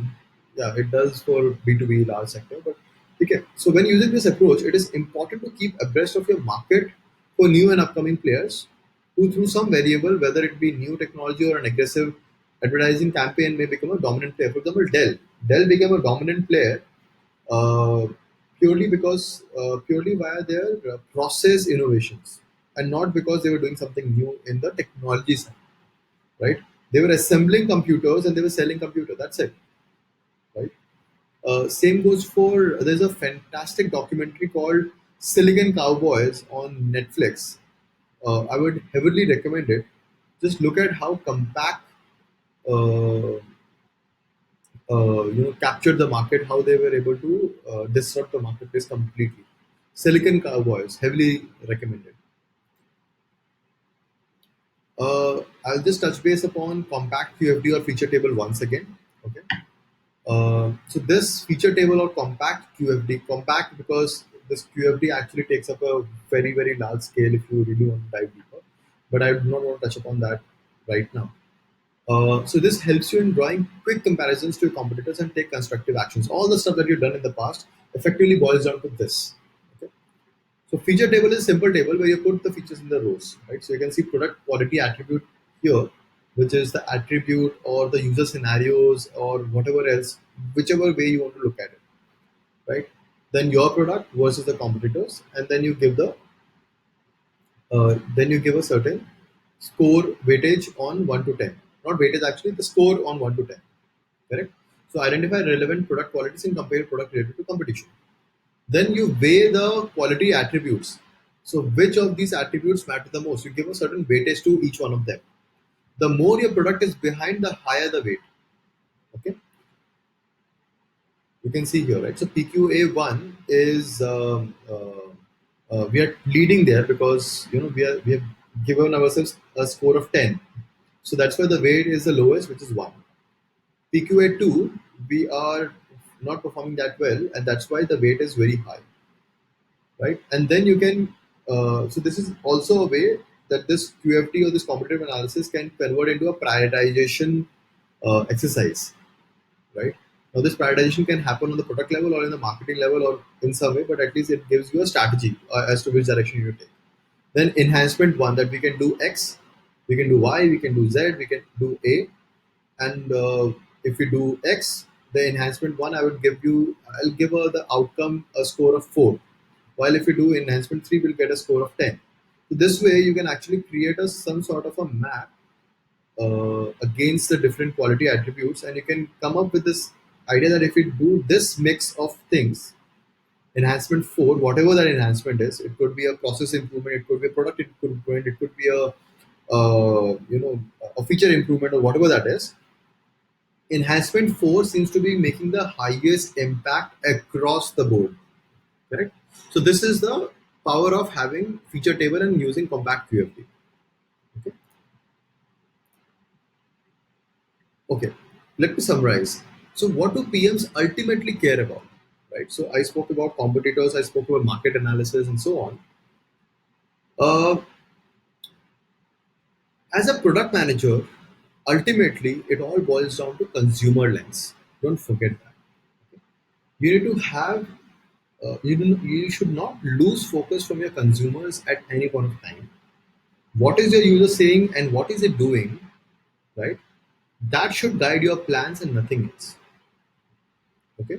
yeah, it does for B2B large sector. But okay, so when using this approach, it is important to keep abreast of your market for new and upcoming players who, through some variable, whether it be new technology or an aggressive advertising campaign, may become a dominant player. For example, Dell. Dell became a dominant player uh, purely via their process innovations, and not because they were doing something new in the technology side, right? They were assembling computers and they were selling computer. That's it, right? Same goes for there's a fantastic documentary called Silicon Cowboys on Netflix. I would heavily recommend it. Just look at how compact uh, captured the market, how they were able to disrupt the marketplace completely. Silicon Cowboys, heavily recommended. I'll just touch base upon compact QFD or feature table once again. Okay. So this feature table or compact QFD, compact because this QFD actually takes up a very large scale if you really want to dive deeper. But I do not want to touch upon that right now. So this helps you in drawing quick comparisons to your competitors and take constructive actions. All the stuff that you've done in the past effectively boils down to this. Okay? So feature table is a simple table where you put the features in the rows, right? So you can see product quality attribute here. which is the attribute or the user scenarios or whatever else, whichever way you want to look at it, right? Then your product versus the competitors, and then you give a certain score weightage on 1 to 10. Not weightage actually, the score on 1 to 10. Correct? So identify relevant product qualities and compare product related to competition. Then you weigh the quality attributes. So which of these attributes matter the most? You give a certain weightage to each one of them. The more your product is behind, the higher the weight. Okay, you can see here, right? So PQA1 is we are leading there because we have given ourselves a score of 10. So that's why the weight is the lowest, which is 1. PQA2, we are not performing that well, and that's why the weight is very high, right? And then you can, so this is also a way that this QFT or this competitive analysis can convert into a prioritization exercise, right? Now, this prioritization can happen on the product level or in the marketing level or in some way, but at least it gives you a strategy as to which direction you take. Then enhancement one, that we can do X, we can do Y, we can do Z, we can do A, and if we do X, the enhancement one, I'll give her the outcome a score of 4. While if we do enhancement 3, we'll get a score of 10. So this way, you can actually create some sort of a map against the different quality attributes, and you can come up with this idea that if we do this mix of things, enhancement 4, whatever that enhancement is, it could be a process improvement, it could be a product improvement, it could be a feature improvement or whatever that is. Enhancement 4 seems to be making the highest impact across the board. Correct. So this is the power of having feature table and using compact QFT. Okay. Okay, let me summarize. So, what do PMs ultimately care about? Right. So, I spoke about competitors, I spoke about market analysis, and so on. Uh, as a product manager, ultimately, it all boils down to consumer lens. Don't forget that. You need to have, you should not lose focus from your consumers at any point of time. What is your user saying and what is it doing, right? That should guide your plans and nothing else. Okay.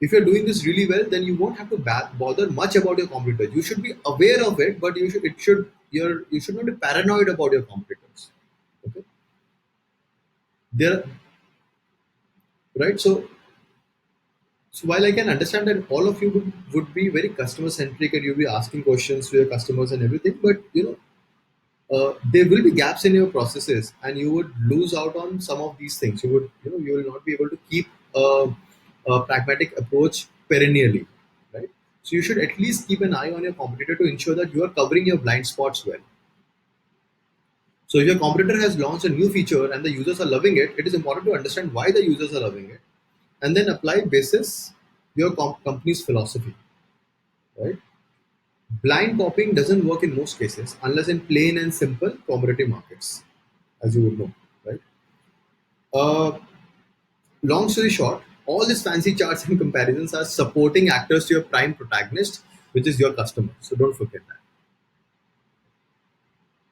If you're doing this really well, then you won't have to bother much about your competitors. You should be aware of it, but you should not be paranoid about your competitors. Okay, there, right? So while I can understand that all of you would be very customer centric and you'll be asking questions to your customers and everything, but there will be gaps in your processes and you would lose out on some of these things. You will not be able to keep a pragmatic approach perennially, right? So you should at least keep an eye on your competitor to ensure that you are covering your blind spots well. So if your competitor has launched a new feature and the users are loving it, it is important to understand why the users are loving it and then apply basis your company's philosophy, right? Blind copying doesn't work in most cases unless in plain and simple commodity markets, as you would know, right? Uh, Long story short, all these fancy charts and comparisons are supporting actors to your prime protagonist, which is your customer. So don't forget that.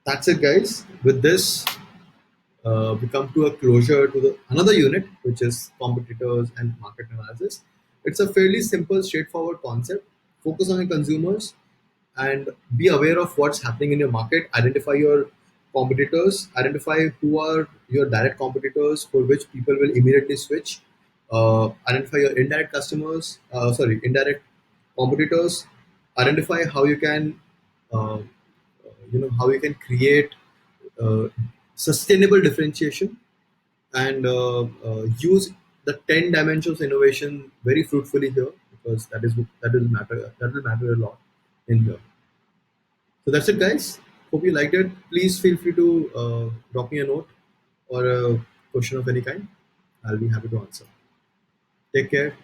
That's it, guys. With this, we come to a closure to the another unit, which is competitors and market analysis. It's a fairly simple, straightforward concept. Focus on your consumers and be aware of what's happening in your market. Identify your competitors. Identify who are your direct competitors for which people will immediately switch. Identify your indirect customers. Indirect competitors. Identify how you can how you can create uh, sustainable differentiation and use the 10 dimensions innovation very fruitfully here because that will matter a lot in here. So that's it, guys. Hope you liked it. Please feel free to drop me a note or a question of any kind. I'll be happy to answer. Take care.